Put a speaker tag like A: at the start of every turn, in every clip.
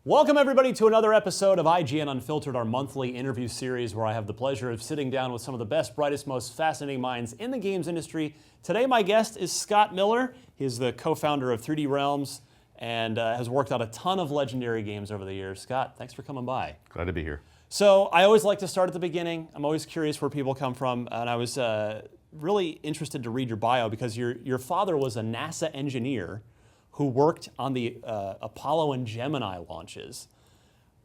A: Welcome everybody to another episode of IGN Unfiltered, our monthly interview series where I have the pleasure of sitting down with some of the best, brightest, most fascinating minds in the games industry. Today my guest is Scott Miller. He's the co-founder of 3D Realms and has worked on a ton of legendary games over the years. Scott, thanks for coming by.
B: Glad to be here.
A: So I always like to start at the beginning. I'm always curious where people come from, and I was really interested to read your bio because your father was a NASA engineer who worked on the Apollo and Gemini launches.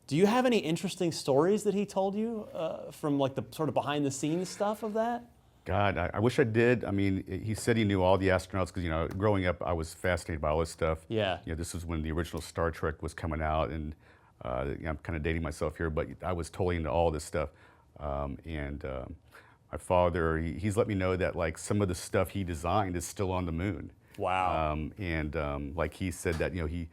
A: Do you have any interesting stories that he told you from like the sort of behind the scenes stuff of that?
B: God, I wish I did. I mean, he said he knew all the astronauts because, growing up, I was fascinated by all this stuff.
A: Yeah.
B: This was when the original Star Trek was coming out, and I'm kind of dating myself here, but I was totally into all this stuff. My father, he's let me know that like some of the stuff he designed is still on the moon.
A: Wow.
B: Like he said that, they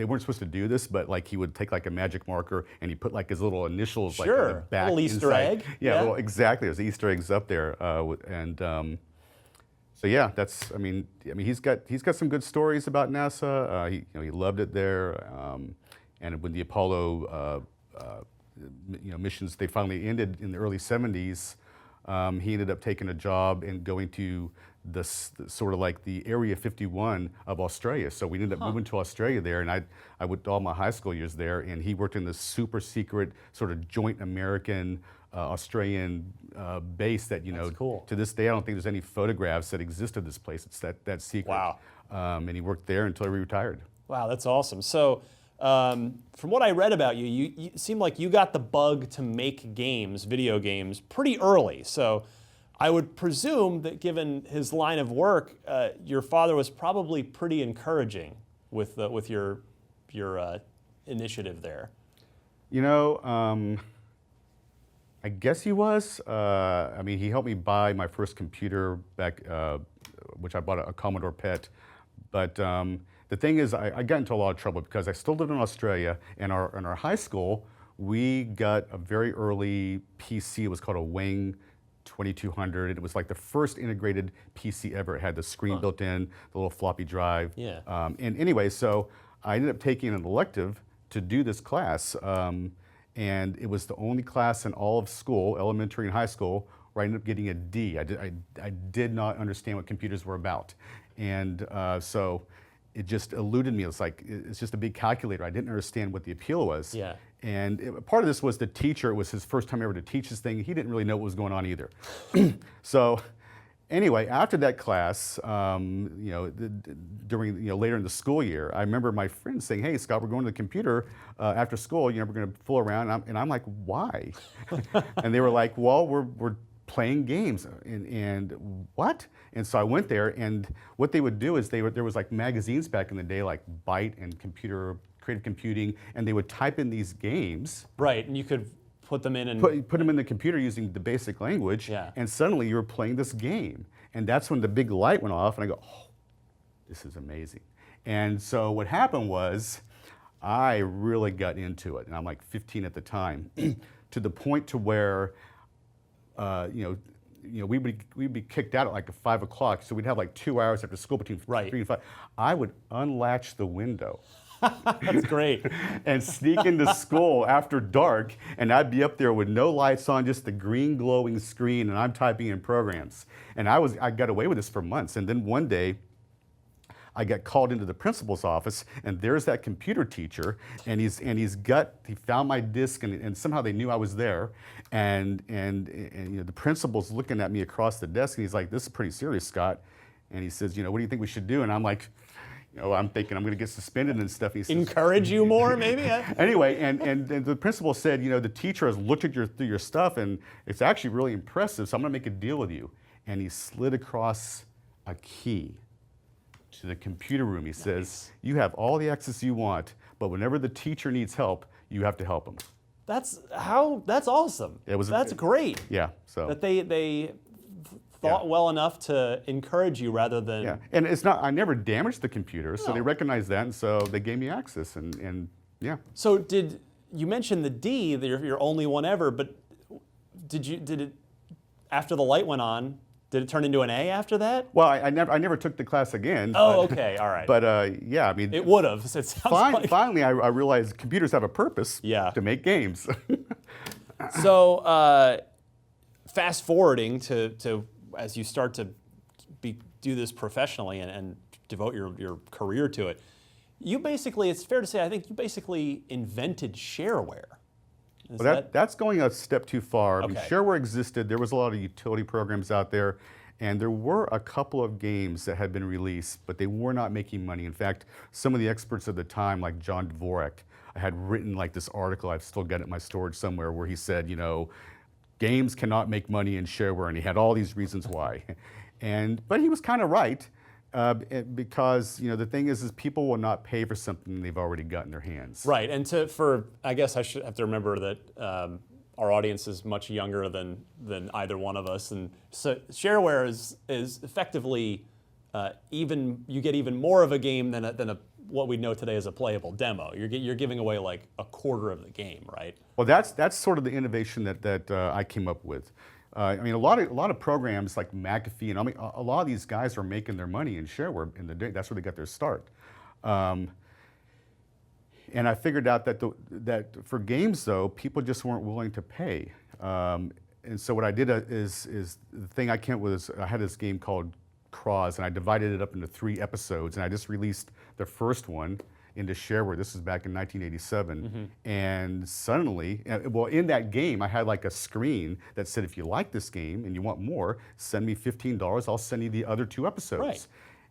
B: weren't supposed to do this, but like he would take like a magic marker and he put like his little initials
A: Sure.
B: like on the back.
A: Little Easter egg.
B: Yeah, well, exactly. There's Easter eggs up there. So yeah, that's, I mean, he's got some good stories about NASA. He loved it there. And when the Apollo missions, they finally ended in the early 70s, he ended up taking a job and going to the sort of like the Area 51 of Australia. So we ended up moving to Australia there, and I went all my high school years there, and he worked in this super secret sort of joint American Australian base that,
A: That's cool.
B: To this day I don't think there's any photographs that exist of this place. It's that secret.
A: Wow.
B: And he worked there until he retired.
A: Wow, that's awesome. So from what I read about you, you seem like you got the bug to make games, video games, pretty early. So I would presume that given his line of work, your father was probably pretty encouraging with your initiative there.
B: I guess he was. He helped me buy my first computer back, which I bought a Commodore PET. But the thing is, I got into a lot of trouble because I still lived in Australia, and in our high school, we got a very early PC. It was called a Wing 2200. It was like the first integrated PC ever. It had the screen built in, the little floppy drive.
A: Yeah.
B: And anyway, so I ended up taking an elective to do this class. And it was the only class in all of school, elementary and high school, where I ended up getting a D. I did not understand what computers were about. And so it just eluded me. It's just a big calculator. I didn't understand what the appeal was.
A: Yeah.
B: And part of this was the teacher. It was his first time ever to teach this thing. He didn't really know what was going on either. So anyway, after that class, during later in the school year, I remember my friends saying, "Hey, Scott, we're going to the computer after school. We're going to fool around." And I'm like, "Why?" And they were like, "Well, we're playing games." And what? And so I went there, and what they would do is there was like magazines back in the day, like Byte and Creative Computing, and they would type in these games.
A: Right, and you could put them in and
B: put them in the computer using the basic language,
A: Yeah.
B: and suddenly you were playing this game. And that's when the big light went off, and I go, "Oh, this is amazing." And so what happened was, I really got into it, and I'm like 15 at the time, to the point to where, we'd be kicked out at like 5 o'clock, so we'd have like 2 hours after school between 3 and 5. I would unlatch the window.
A: That's great.
B: And sneak into school after dark, and I'd be up there with no lights on, just the green glowing screen, and I'm typing in programs. And I got away with this for months, and then one day, I got called into the principal's office, and there's that computer teacher, and he found my disk, and somehow they knew I was there, and the principal's looking at me across the desk, and he's like, "This is pretty serious, Scott," and he says, "What do you think we should do?" And I'm like, I'm thinking I'm going to get suspended and stuff. He says,
A: encourage you more, maybe?
B: Anyway, and the principal said, the teacher has looked at through your stuff, and it's actually really impressive, so I'm going to make a deal with you. And he slid across a key to the computer room. He says, "You have all the access you want, but whenever the teacher needs help, you have to help him."
A: That's awesome. That's great.
B: Yeah. So
A: that they thought well enough to encourage you rather than...
B: Yeah, and it's not, I never damaged the computer, so
A: No.
B: they recognized that, and so they gave me access, and yeah.
A: So you mentioned the D, that you're only one ever, but did it, after the light went on, Did it turn into an A after that?
B: Well, I never took the class again.
A: Oh, okay, all right.
B: But yeah, I mean,
A: It would have. It sounds like.
B: finally, I realized computers have a purpose.
A: Yeah.
B: To make games.
A: So, fast forwarding to as you start to do this professionally and devote your career to it, you basically, it's fair to say, I think you basically invented shareware.
B: Well, that's going a step too far. I mean,
A: Okay.
B: shareware existed. There was a lot of utility programs out there, and there were a couple of games that had been released, but they were not making money. In fact, some of the experts at the time, like John Dvorak, had written like this article. I've still got it in my storage somewhere, where he said, games cannot make money in shareware, and he had all these reasons why. But he was kind of right. Because the thing is people will not pay for something they've already got in their hands.
A: Right, and I guess I should have to remember that our audience is much younger than either one of us, and so shareware is effectively you get even more of a game than what we know today as a playable demo. You're giving away like a quarter of the game, right?
B: Well, that's sort of the innovation that I came up with. I mean, a lot of programs like McAfee and a lot of these guys are making their money in shareware in the day. That's where they got their start. And I figured out that for games though, people just weren't willing to pay. And so what I did is the thing I came up with is I had this game called Cross, and I divided it up into 3 episodes, and I just released the first one into shareware. This is back in 1987. And suddenly, well, in that game, I had like a screen that said, if you like this game and you want more, send me $15. I'll send you the other 2 episodes.
A: Right.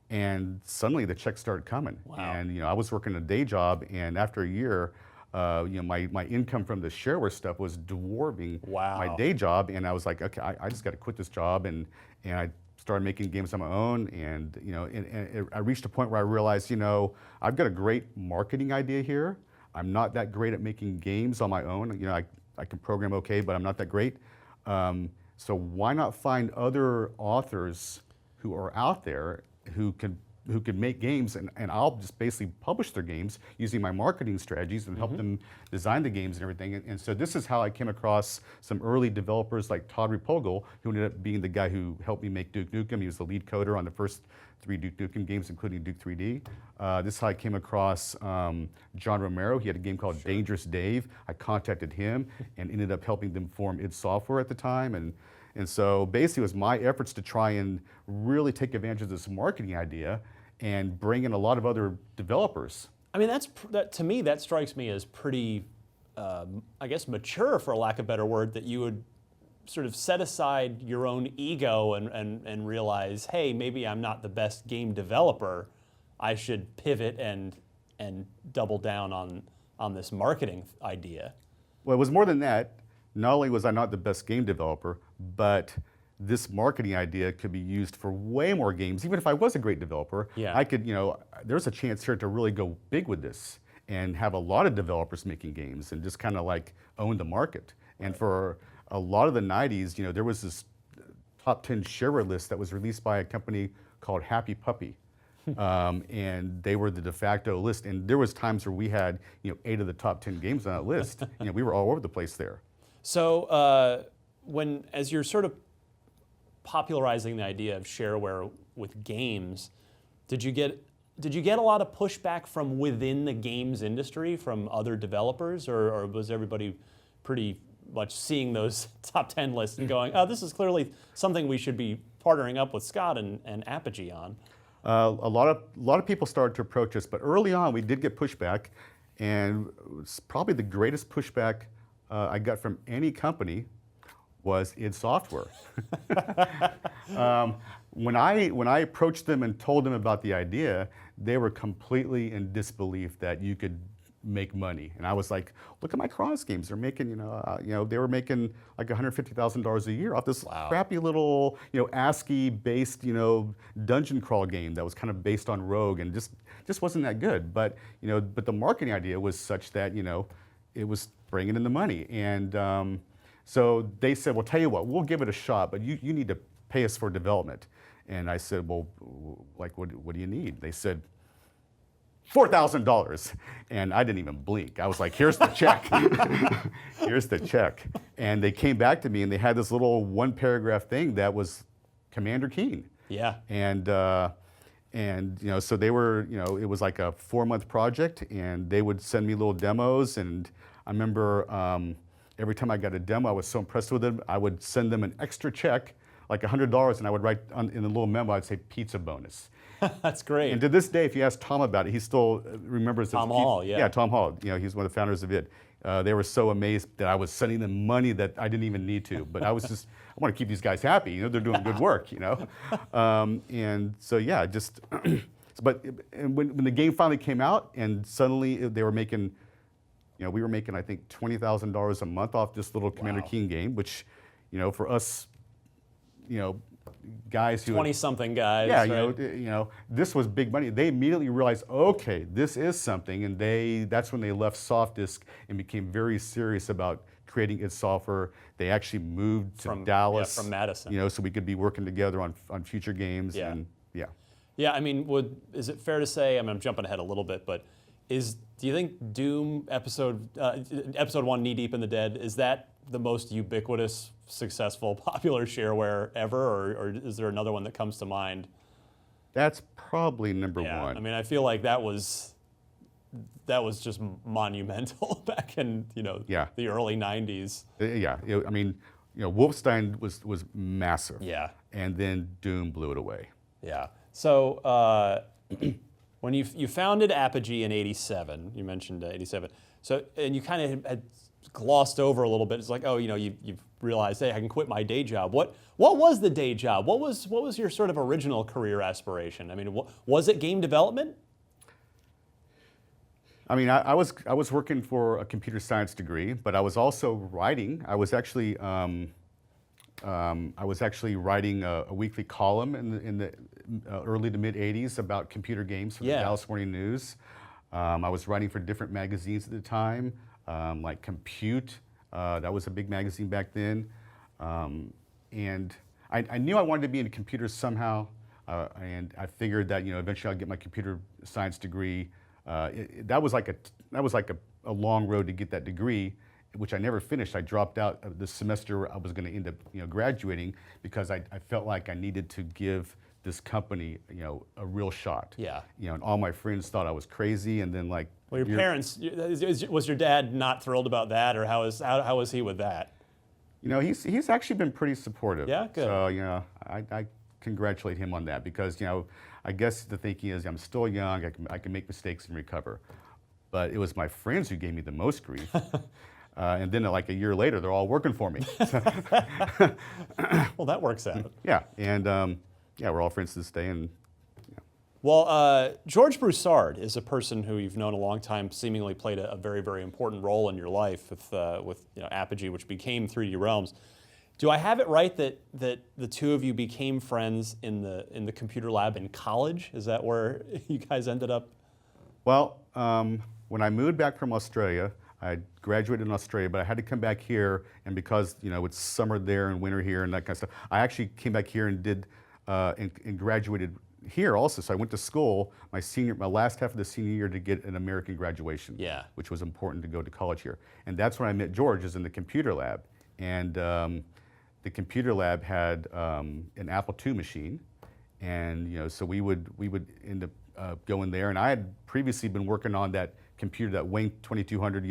B: And suddenly the checks started coming.
A: Wow.
B: And I was working a day job, and after a year, my income from the shareware stuff was dwarfing my day job, and I was like, okay, I just got to quit this job, and I started making games on my own, and I reached a point where I realized, I've got a great marketing idea here. I'm not that great at making games on my own. I can program okay, but I'm not that great. So why not find other authors who are out there who can make games, and I'll just basically publish their games using my marketing strategies and help them design the games and everything. And so this is how I came across some early developers like Todd Repogel, who ended up being the guy who helped me make Duke Nukem. He was the lead coder on the first 3 Duke Nukem games, including Duke 3D. This is how I came across John Romero. He had a game called Dangerous Dave. I contacted him and ended up helping them form id Software at the time. And so basically it was my efforts to try and really take advantage of this marketing idea and bring in a lot of other developers.
A: I mean, that to me, that strikes me as pretty, I guess, mature, for lack of a better word, that you would sort of set aside your own ego and realize, hey, maybe I'm not the best game developer. I should pivot and double down on this marketing idea.
B: Well, it was more than that. Not only was I not the best game developer, but this marketing idea could be used for way more games. Even if I was a great developer,
A: Yeah.
B: I could, there's a chance here to really go big with this and have a lot of developers making games and just kind of like own the market. And for a lot of the 90s, there was this top 10 shareware list that was released by a company called Happy Puppy. And they were the de facto list. And there was times where we had, 8 of the top 10 games on that list. We were all over the place there.
A: So as you're sort of popularizing the idea of shareware with games, did you get a lot of pushback from within the games industry from other developers, or was everybody pretty much seeing those top 10 lists and going, oh, this is clearly something we should be partnering up with Scott and Apogee on?
B: A lot of people started to approach us, but early on we did get pushback, and it's probably the greatest pushback I got from any company was id Software. When I approached them and told them about the idea, they were completely in disbelief that you could make money. And I was like, look at my Cross games. They're making, they were making like $150,000 a year off this crappy little, ASCII-based, dungeon crawl game that was kind of based on Rogue and just wasn't that good. But the marketing idea was such that it was bringing in the money. And so they said, well, tell you what, we'll give it a shot, but you need to pay us for development. And I said, well, like, what do you need? They said, $4,000. And I didn't even blink. I was like, here's the check. Here's the check. And they came back to me and they had this little 1-paragraph thing that was Commander Keen.
A: Yeah.
B: And so they were, it was like a 4-month project, and they would send me little demos. And I remember every time I got a demo, I was so impressed with them. I would send them an extra check, like $100, and I would write in a little memo, I'd say pizza bonus.
A: That's great.
B: And to this day, if you ask Tom about it, he still remembers.
A: Tom Hall, yeah.
B: Yeah, Tom Hall. He's one of the founders of it. They were so amazed that I was sending them money that I didn't even need to. But I was just, I want to keep these guys happy. They're doing good work. And so yeah, just. But when the game finally came out, and suddenly they were making, we were making I think $20,000 a month off this little Commander Keen game, which, for us, guys who
A: 20-something guys.
B: Yeah,
A: right?
B: This was big money. They immediately realized, okay, this is something, and that's when they left Softdisk and became very serious about creating its software. They actually moved to Dallas,
A: from Madison.
B: So we could be working together on future games.
A: Yeah.
B: And
A: Yeah, I mean, is it fair to say? I mean, I'm jumping ahead a little bit, but do you think Doom episode 1, Knee Deep in the Dead, is that the most ubiquitous, successful, popular shareware ever, or is there another one that comes to mind?
B: That's probably number one.
A: I mean, I feel like that was just monumental back in the early when
B: I mean, Wolfenstein was massive.
A: Yeah.
B: And then Doom blew it away.
A: Yeah. So when you founded Apogee in '87, you mentioned '87. So and you kind of had glossed over a little bit. It's like, oh, you've realized, hey, I can quit my day job. What was the day job? What was your sort of original career aspiration? I mean, was it game development?
B: I mean, I was working for a computer science degree, but I was also writing. I was actually writing a weekly column in the early to mid '80s about computer games for the Dallas Morning News. I was writing for different magazines at the time, like Compute. That was a big magazine back then. And I knew I wanted to be in computers somehow, and I figured that eventually I'd get my computer science degree. That was like a long road to get that degree, which I never finished. I dropped out of the semester I was going to end up graduating because I felt like I needed to give this company a real shot.
A: Yeah.
B: And all my friends thought I was crazy, and then like.
A: Well, your parents, was your dad not thrilled about that, or how was he with that?
B: He's actually been pretty supportive.
A: Yeah, good.
B: So I congratulate him on that because I guess the thinking is I'm still young, I can make mistakes and recover. But it was my friends who gave me the most grief. And then like a year later, they're all working for me.
A: Well, that works out.
B: Yeah, and we're all friends to this day. And
A: well, George Broussard is a person who you've known a long time, seemingly played a very, very important role in your life with Apogee, which became 3D Realms. Do I have it right that the two of you became friends in the computer lab in college? Is that where you guys ended up?
B: Well, when I moved back from Australia, I graduated in Australia, but I had to come back here, and because it's summer there and winter here and that kind of stuff, I actually came back here and did and graduated here also. So I went to school my last half of the senior year to get an American graduation.
A: Yeah.
B: Which was important to go to college here, and that's when I met George, is in the computer lab, and the computer lab had an Apple II machine, and so we would end up going there, and I had previously been working on that computer, that Wing 2200,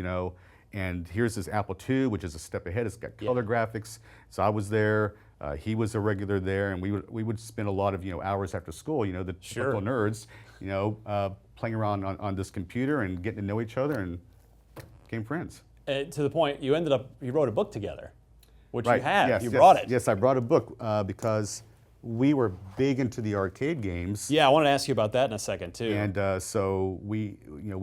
B: and here's this Apple II, which is a step ahead. It's got color graphics. So I was there. He was a regular there, and we would spend a lot of hours after school, the typical nerds, playing around on this computer and getting to know each other, and became friends.
A: To the point you wrote a book together, which
B: Right.
A: you have.
B: Yes,
A: you
B: yes,
A: brought it.
B: Yes, I brought a book because we were big into the arcade games.
A: Yeah, I wanted to ask you about that in a second too.
B: And so we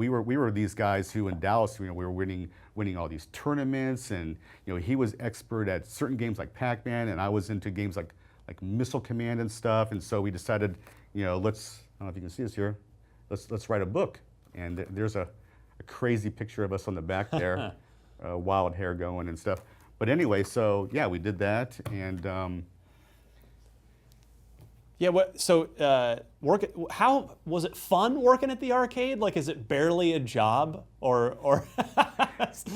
B: were these guys who in Dallas, we were winning all these tournaments, and he was expert at certain games like Pac-Man, and I was into games like Missile Command and stuff. And so we decided, let's, I don't know if you can see this here, let's write a book. And there's a crazy picture of us on the back there, wild hair going and stuff. But anyway, so yeah, we did that, and.
A: Yeah, how was it fun working at the arcade? Like, is it barely a job, or?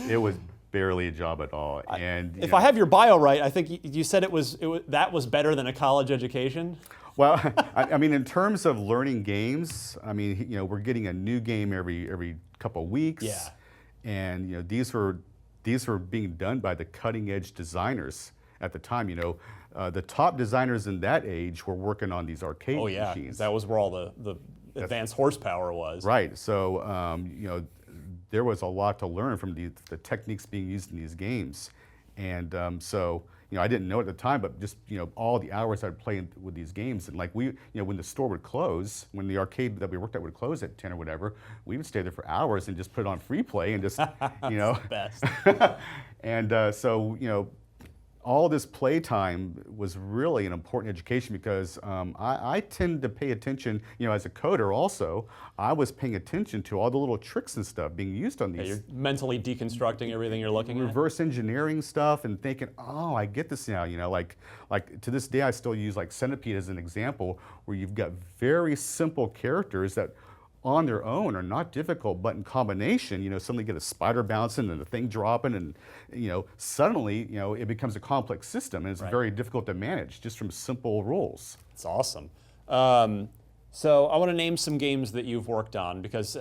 B: It was barely a job at all. And
A: If I have your bio right, I think you said that was better than a college education.
B: well, I mean, in terms of learning games, I mean, we're getting a new game every couple of weeks.
A: Yeah.
B: And these were being done by the cutting edge designers at the time. The top designers in that age were working on these arcade machines.
A: That was where all the advanced horsepower was.
B: Right. So there was a lot to learn from the techniques being used in these games, and so I didn't know at the time, but just all the hours I'd play with these games, and like when the store would close, when the arcade that we worked at would close at 10 or whatever, we would stay there for hours and just put it on free play and just
A: Best.
B: and so all this playtime was really an important education because I tend to pay attention, as a coder also, I was paying attention to all the little tricks and stuff being used on these.
A: You're mentally deconstructing everything you're looking at.
B: Reverse engineering stuff and thinking, oh, I get this now, like to this day I still use like Centipede as an example where you've got very simple characters that on their own are not difficult, but in combination, suddenly get a spider bouncing and a thing dropping, and suddenly, it becomes a complex system, and it's very difficult to manage just from simple rules.
A: It's awesome. So I want to name some games that you've worked on because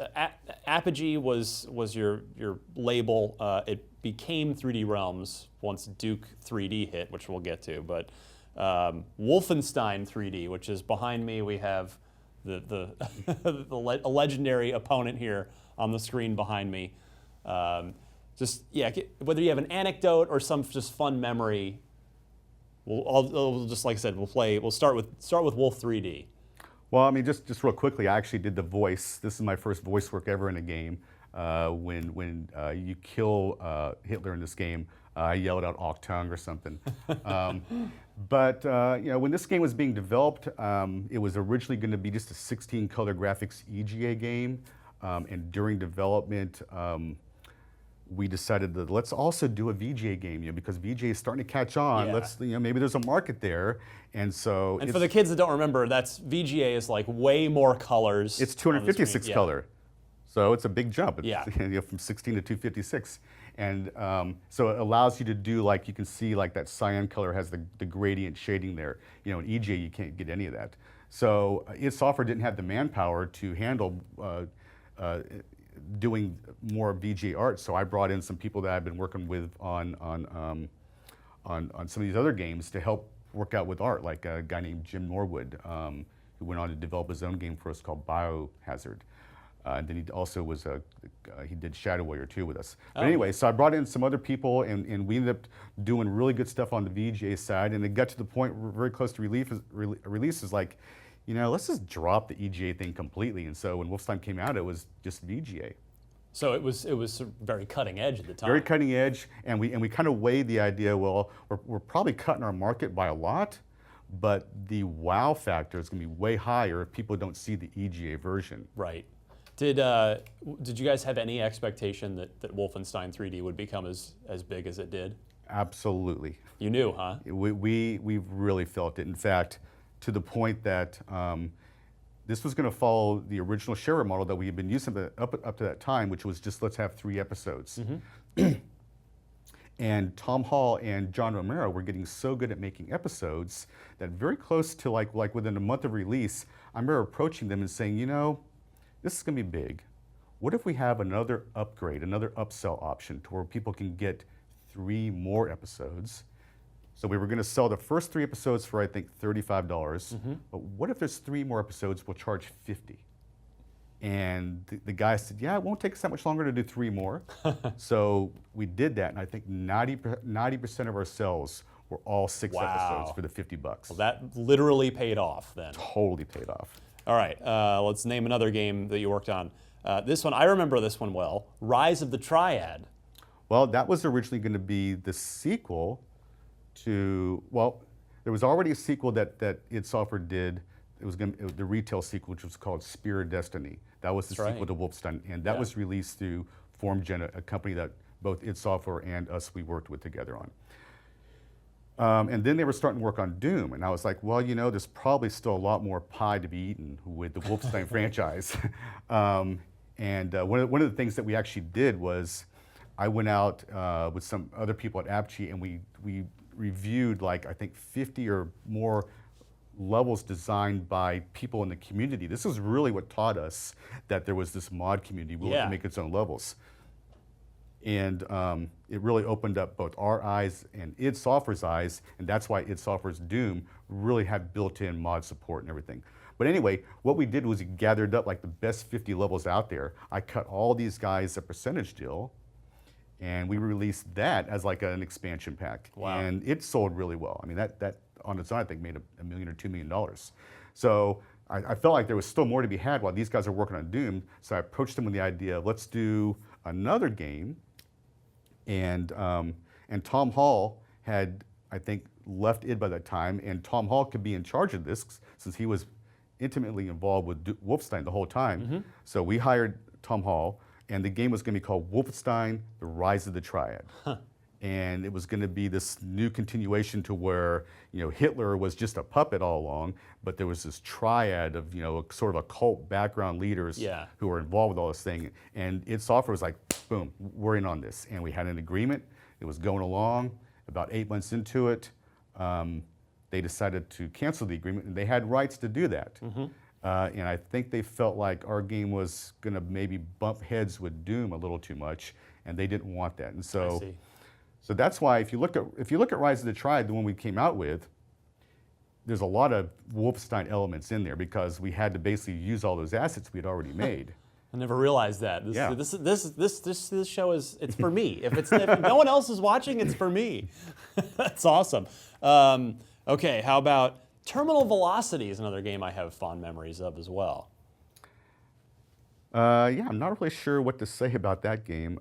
A: Apogee was your label. It became 3D Realms once Duke 3D hit, which we'll get to. But Wolfenstein 3D, which is behind me, we have a legendary opponent here on the screen behind me. Whether you have an anecdote or some just fun memory, we'll just like I said, we'll start with Wolf 3D.
B: Well, I mean, just real quickly, I actually did the voice. This is my first voice work ever in a game. When you kill Hitler in this game, I yelled out Octung or something. But when this game was being developed, it was originally going to be just a 16-color graphics EGA game. And during development, we decided that let's also do a VGA game, because VGA is starting to catch on.
A: Yeah.
B: Let's, maybe there's a market there. And so,
A: and for the kids that don't remember, that's VGA is like way more colors.
B: It's 256 color. So it's a big jump. It's, from 16 to 256. And so it allows you to do, like, you can see like that cyan color has the gradient shading there. In EGA you can't get any of that. So id Software didn't have the manpower to handle doing more VGA art. So I brought in some people that I've been working with on some of these other games to help work out with art, like a guy named Jim Norwood, who went on to develop his own game for us called Biohazard. And then he also was he did Shadow Warrior 2 with us. But anyway, so I brought in some other people, and we ended up doing really good stuff on the VGA side. And it got to the point very close to releases like, let's just drop the EGA thing completely. And so when Wolfenstein came out, it was just VGA.
A: So it was very cutting edge at the time.
B: Very cutting edge, and we kind of weighed the idea. Well, we're probably cutting our market by a lot, but the wow factor is going to be way higher if people don't see the EGA version.
A: Right. Did you guys have any expectation that Wolfenstein 3D would become as big as it did?
B: Absolutely.
A: You knew, huh?
B: We really felt it. In fact, to the point that this was going to follow the original shareware model that we had been using up to that time, which was just let's have 3 episodes. Mm-hmm. And Tom Hall and John Romero were getting so good at making episodes that very close to like within a month of release, I remember approaching them and saying, this is going to be big. What if we have another upgrade, another upsell option to where people can get 3 more episodes? So we were going to sell the first 3 episodes for, I think, $35. Mm-hmm. But what if there's 3 more episodes, we'll charge $50? And the guy said, yeah, it won't take us that much longer to do 3 more. So we did that, and I think 90% of our sales were all 6 episodes for the $50.
A: Well, that literally paid off then.
B: Totally paid off.
A: All right, let's name another game that you worked on. This one, I remember this one well, Rise of the Triad.
B: Well, that was originally going to be the sequel to, well, there was already a sequel that id Software did. It was the retail sequel, which was called Spear of Destiny. That was the sequel to Wolfenstein, and that was released through FormGen, a company that both id Software and us, we worked with together on. And then they were starting to work on Doom, and I was like, well, there's probably still a lot more pie to be eaten with the Wolfenstein franchise. And one of the things that we actually did was I went out with some other people at Apogee, and we reviewed like I think 50 or more levels designed by people in the community. This is really what taught us that there was this mod community willing to make its own levels. And it really opened up both our eyes and id Software's eyes, and that's why id Software's Doom really had built-in mod support and everything. But anyway, what we did was we gathered up like the best 50 levels out there. I cut all these guys a percentage deal, and we released that as like an expansion pack.
A: Wow.
B: And it sold really well. I mean, that on its own, I think made $1 million or $2 million. So I felt like there was still more to be had while these guys are working on Doom. So I approached them with the idea of let's do another game. And Tom Hall had, I think, left id by that time, and Tom Hall could be in charge of this since he was intimately involved with Wolfenstein the whole time. So we hired Tom Hall, and the game was going to be called Wolfenstein: The Rise of the Triad. And it was going to be this new continuation to where, you know, Hitler was just a puppet all along, but there was this triad of, you know, sort of occult background leaders who were involved with all this thing. And id Software was like, boom, we're in on this. And we had an agreement. It was going along. About 8 months into it, they decided to cancel the agreement, and they had rights to do that. And I think they felt like our game was going to maybe bump heads with Doom a little too much, and they didn't want that. And so. So that's why if you look at Rise of the Triad, the one we came out with, there's a lot of Wolfenstein elements in there because we had to basically use all those assets we had already made.
A: I never realized that. This show it's for me. If no one else is watching, it's for me. That's awesome. Okay, how about Terminal Velocity is another game I have fond memories of as well.
B: Yeah, I'm not really sure what to say about that game.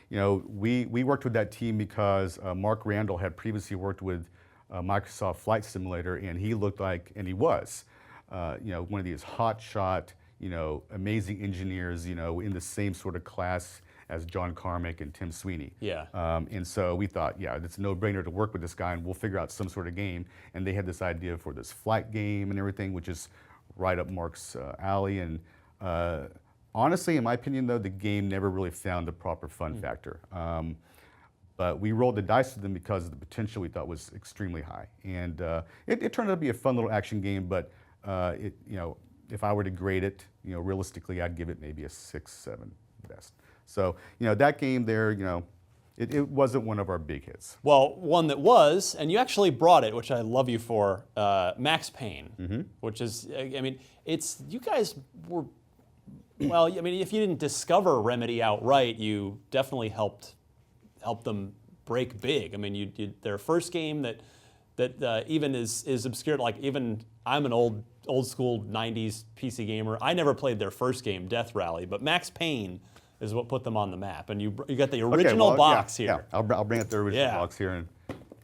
B: You know, we worked with that team because Mark Randall had previously worked with Microsoft Flight Simulator, and he looked like, and he was, you know, one of these hotshot, you know, amazing engineers, you know, in the same sort of class as John Carmack and Tim Sweeney. And so we thought, yeah, it's a no-brainer to work with this guy, and we'll figure out some sort of game. And they had this idea for this flight game and everything, which is right up Mark's alley. And honestly, in my opinion, though, the game never really found the proper fun factor. But we rolled the dice with them because of the potential we thought was extremely high. And it turned out to be a fun little action game, but you know, if I were to grade it, you know, realistically, I'd give it maybe a 6, 7 best. So, you know, that game there, you know, it wasn't one of our big hits.
A: Well, one that was, and you actually brought it, which I love you for, Max Payne, which is, I mean, you guys were, well, I mean, if you didn't discover Remedy outright, you definitely helped them break big. I mean, their first game that even is obscured. Like even I'm an old school '90s PC gamer. I never played their first game, Death Rally, but Max Payne is what put them on the map. And you got the original box here.
B: Yeah, I'll bring up the original box here and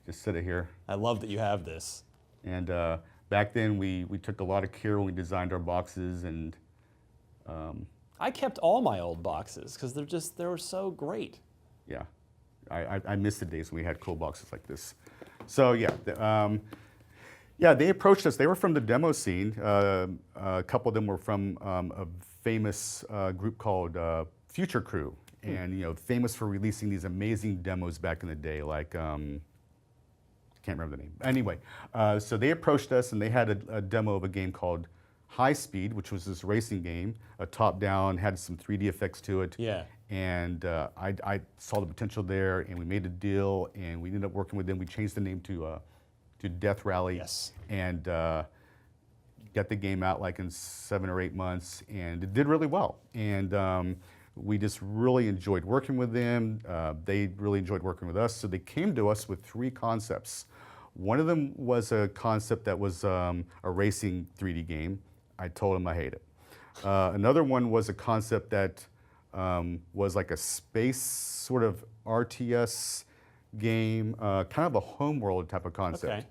B: just sit it here.
A: I love that you have this.
B: And back then we took a lot of care when we designed our boxes, and
A: I kept all my old boxes because they were so great.
B: Yeah, I miss the days when we had cool boxes like this. So yeah, yeah, they approached us. They were from the demo scene. A couple of them were from a famous group called Future Crew, and you know, famous for releasing these amazing demos back in the day. Like can't remember the name. Anyway, so they approached us, and they had a demo of a game called High Speed, which was this racing game, a top-down, had some 3D effects to it.
A: Yeah.
B: And I saw the potential there, and we made a deal, and we ended up working with them. We changed the name to Death Rally.
A: Yes.
B: And got the game out like in 7 or 8 months, and it did really well. And we just really enjoyed working with them. They really enjoyed working with us. So they came to us with 3 concepts. One of them was a concept that was a racing 3D game. I told them I hate it. Another one was a concept that was like a space sort of RTS game, kind of a homeworld type of concept.
A: Okay.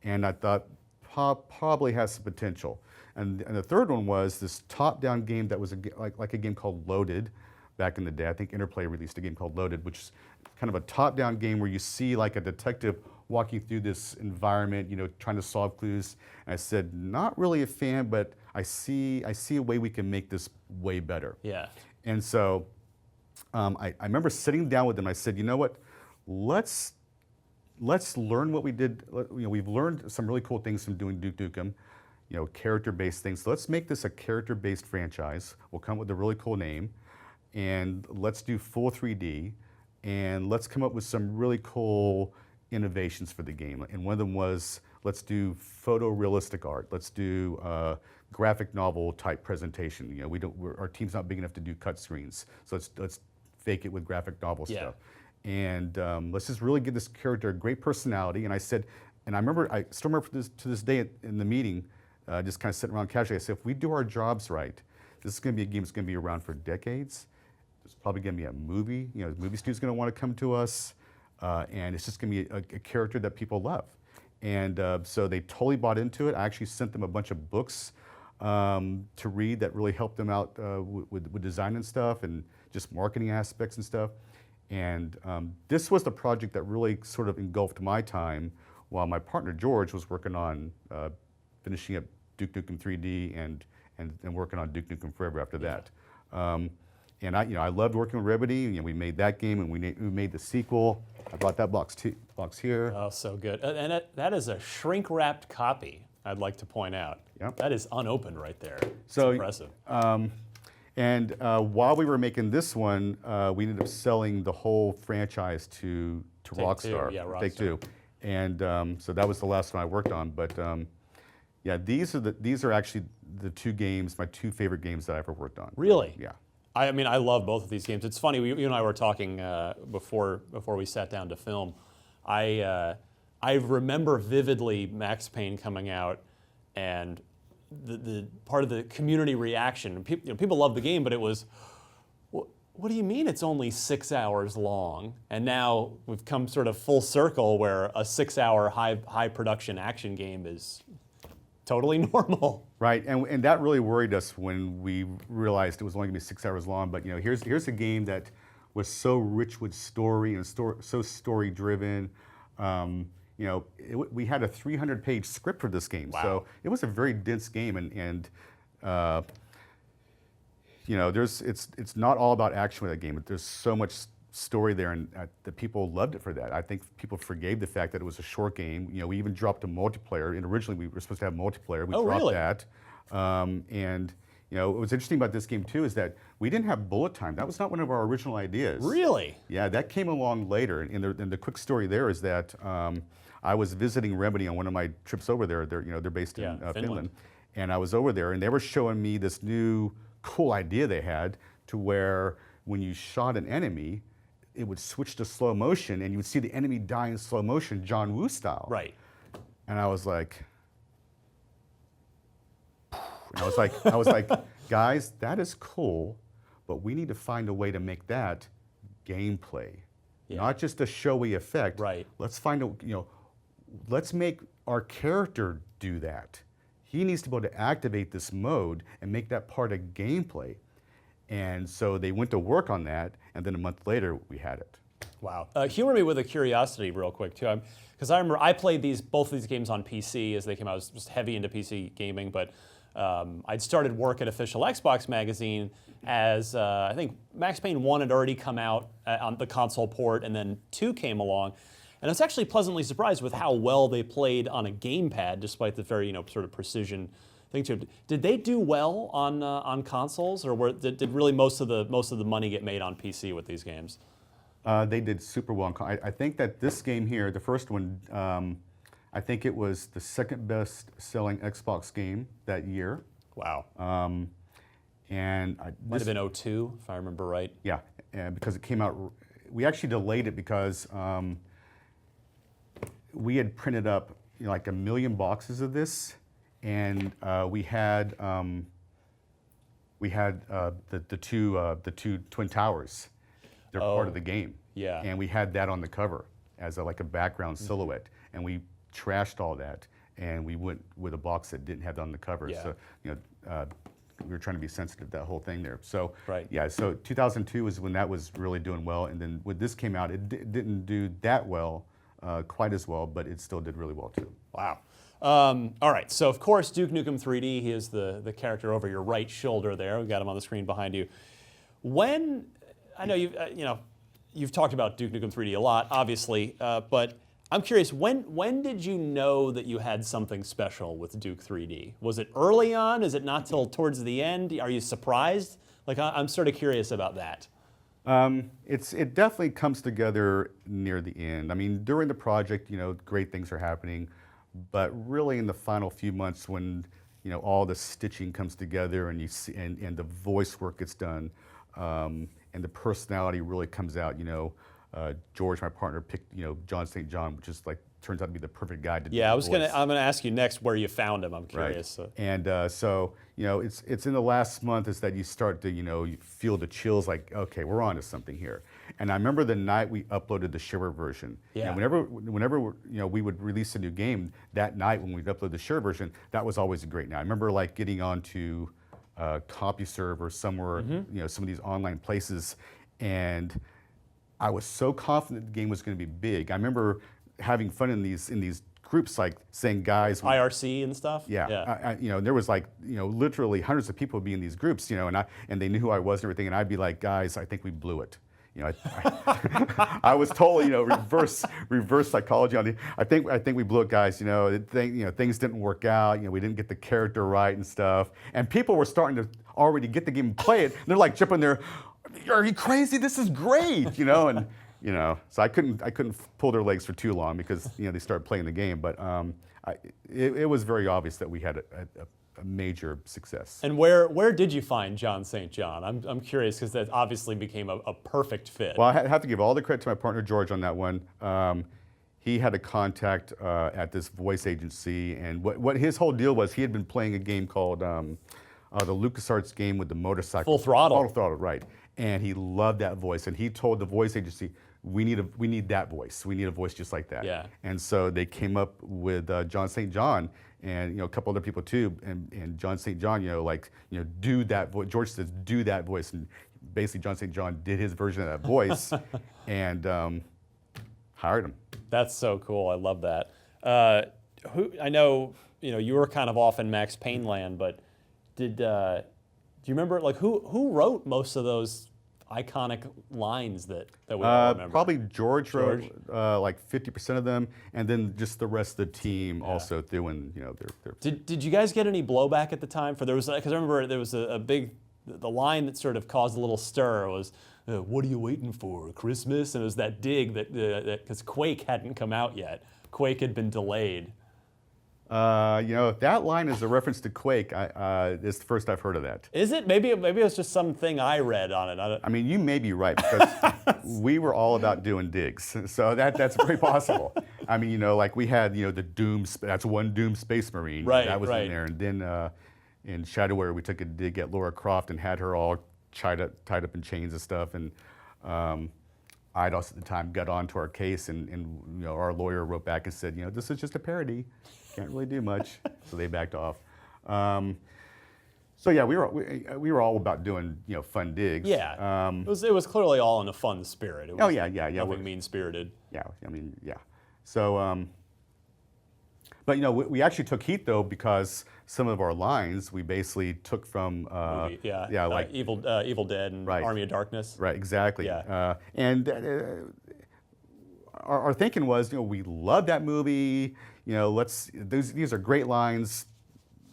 B: And I thought probably has some potential. And the third one was this top-down game that was like a game called Loaded back in the day. I think Interplay released a game called Loaded, which is kind of a top-down game where you see like a detective walking through this environment, you know, trying to solve clues. And I said, not really a fan, but I see a way we can make this way better.
A: Yeah.
B: And so I remember sitting down with them. I said, you know what? Let's learn what we did. We've learned some really cool things from doing Duke Nukem, character-based things. So let's make this a character-based franchise. We'll come up with a really cool name, and let's do full 3D, and let's come up with some really cool innovations for the game. And one of them was, let's do photorealistic art. Let's do graphic novel type presentation. Our team's not big enough to do cut screens, so let's fake it with graphic novel stuff. And let's just really give this character a great personality. And I said, and I still remember to this day in the meeting, just kind of sitting around casually, I said, if we do our jobs right, this is going to be a game that's going to be around for decades. It's probably going to be a movie. The movie studio's going to want to come to us, and it's just going to be a character that people love. And so they totally bought into it. I actually sent them a bunch of books to read that really helped them out with design and stuff, and just marketing aspects and stuff. And this was the project that really sort of engulfed my time, while my partner George was working on finishing up Duke Nukem 3D and working on Duke Nukem Forever after that. And I loved working with Remedy. We made that game, and we made the sequel. I brought that box here.
A: Oh, so good. And that is a shrink-wrapped copy, I'd like to point out.
B: Yep.
A: That is unopened right there. It's
B: so
A: impressive.
B: And while we were making this one, we ended up selling the whole franchise to Rockstar.
A: Rockstar.
B: Take-Two. And so that was the last one I worked on. But yeah, these are actually the two games, my two favorite games that I ever worked on.
A: Really?
B: Yeah.
A: I mean, I love both of these games. It's funny, you and I were talking before we sat down to film. I remember vividly Max Payne coming out, and the part of the community reaction. People love the game, but it was, what do you mean it's only 6 hours long? And now we've come sort of full circle where a 6-hour high production action game is totally normal.
B: Right, and that really worried us when we realized it was only going to be 6 hours long. But here's a game that was so rich with story and so story driven. We had a 300-page script for this game,
A: wow.
B: So it was a very dense game, and it's not all about action with that game. But there's so much story there, and the people loved it for that. I think people forgave the fact that it was a short game. We even dropped a multiplayer, and originally we were supposed to have multiplayer. We dropped
A: really?
B: that. And what's interesting about this game too is that we didn't have bullet time. That was not one of our original ideas.
A: Really?
B: Yeah, that came along later. And the quick story there is that I was visiting Remedy on one of my trips over there. They're based in Finland, and I was over there, and they were showing me this new cool idea they had, to where when you shot an enemy, it would switch to slow motion, and you would see the enemy die in slow motion, John Woo style.
A: Right.
B: And I was like, guys, that is cool, but we need to find a way to make that gameplay, not just a showy effect.
A: Right.
B: Let's let's make our character do that. He needs to be able to activate this mode and make that part of gameplay. And so they went to work on that, and then a month later, we had it.
A: Wow. Humor me with a curiosity real quick, too. Because I remember I played both of these games on PC as they came out. I was just heavy into PC gaming, but I'd started work at Official Xbox Magazine as, I think Max Payne 1 had already come out on the console port, and then 2 came along. And I was actually pleasantly surprised with how well they played on a gamepad, despite the very, sort of precision thing to it. Did they do well on consoles, or did really most of the money get made on PC with these games?
B: They did super well. I think that this game here, the first one, I think it was the second best selling Xbox game that year.
A: Wow.
B: And
A: might have been 02, if I remember right.
B: Yeah, because it came out. We actually delayed it because we had printed up like 1 million boxes of this. And we had the two Twin Towers. They're part of the game.
A: Yeah.
B: And we had that on the cover as like a background silhouette. And we trashed all that, and we went with a box that didn't have that on the cover.
A: Yeah.
B: So we were trying to be sensitive to that whole thing there. So
A: right.
B: Yeah. So 2002 is when that was really doing well. And then when this came out, it didn't do that well, quite as well, but it still did really well too.
A: Wow. All right, so of course Duke Nukem 3D, he is the character over your right shoulder there. We've got him on the screen behind you. I know you've talked about Duke Nukem 3D a lot, obviously, but I'm curious, when did you know that you had something special with Duke 3D? Was it early on? Is it not till towards the end? Are you surprised? Like, I'm sort of curious about that.
B: It definitely comes together near the end. I mean, during the project, great things are happening, but really in the final few months when all the stitching comes together and you see and the voice work gets done, and the personality really comes out. George, my partner, picked John St. John, which is turns out to be the perfect guy to do the voice.
A: I'm gonna ask you next where you found him. I'm curious.
B: Right. And so it's in the last month is that you start to you feel the chills, like, okay, we're on to something here. And I remember the night we uploaded the shareware version.
A: Yeah.
B: Whenever we would release a new game, that night when we'd upload the shareware version, that was always a great night. I remember getting onto CompuServe or somewhere, some of these online places, and I was so confident the game was going to be big. I remember having fun in these groups, saying, guys,
A: IRC and stuff.
B: Yeah. There was literally hundreds of people would be in these groups, and they knew who I was and everything, and I'd be like, guys, I think we blew it. I was totally reverse psychology on the. I think we blew it, guys. Things didn't work out. We didn't get the character right and stuff, and people were starting to already get the game and play it. And they're jumping there. Are you crazy? This is great, and so I couldn't pull their legs for too long because they started playing the game. But it was very obvious that we had a major success.
A: And where did you find John St. John? I'm curious because that obviously became a perfect fit.
B: Well, I have to give all the credit to my partner George on that one. He had a contact at this voice agency, and what his whole deal was, he had been playing a game called the LucasArts game with the motorcycle.
A: Full Throttle.
B: Full Throttle, right. And he loved that voice, and he told the voice agency, we need that voice. We need a voice just like that.
A: Yeah.
B: And so they came up with John St. John, and a couple other people too. And John St. John, do that voice. George says, do that voice, and basically John St. John did his version of that voice, and hired him.
A: That's so cool. I love that. I know you were kind of off in Max Payne land, but do you remember who wrote most of those iconic lines that we all remember?
B: Probably George wrote 50% of them, and then just the rest of the team also threw in their.
A: Did you guys get any blowback at the time? Because I remember there was a big the line that sort of caused a little stir was, "What are you waiting for, Christmas?" And it was that dig that because Quake hadn't come out yet. Quake had been delayed.
B: That line is a reference to Quake. It's the first I've heard of that.
A: Is it? Maybe it was just something I read on it.
B: I mean, you may be right because we were all about doing digs, so that's very possible. I mean, we had the Doom. That's one Doom Space Marine.
A: Right.
B: That was
A: right.
B: in there, and then in Shadowware we took a dig at Lara Croft and had her all tied up in chains and stuff, and IDOS at the time got onto our case, and our lawyer wrote back and said, this is just a parody. Can't really do much, so they backed off. So yeah, we were all about doing fun digs.
A: Yeah, it was clearly all in a fun spirit. It was nothing mean-spirited.
B: Yeah, I mean, yeah. So, but we actually took heat though because some of our lines we basically took from like
A: Evil Dead and
B: right.
A: Army of Darkness.
B: Right, exactly.
A: Yeah.
B: And our thinking was, we love that movie. These are great lines.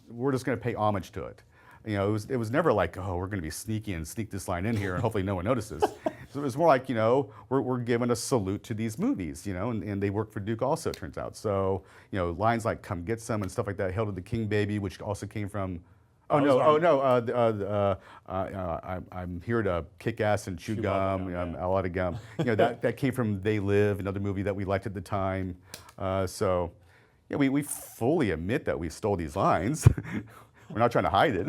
B: We're just going to pay homage to it. It was never like, oh, we're going to be sneaky and sneak this line in here and hopefully no one notices. So it was more like, we're giving a salute to these movies, and they work for Duke also, it turns out. So, lines like "Come Get Some" and stuff like that, "Hail to the King, Baby," which also came from. I'm here to kick ass and chew gum. I'm a lot of gum. That came from "They Live," another movie that we liked at the time. So. Yeah, we fully admit that we stole these lines. We're not trying to hide it.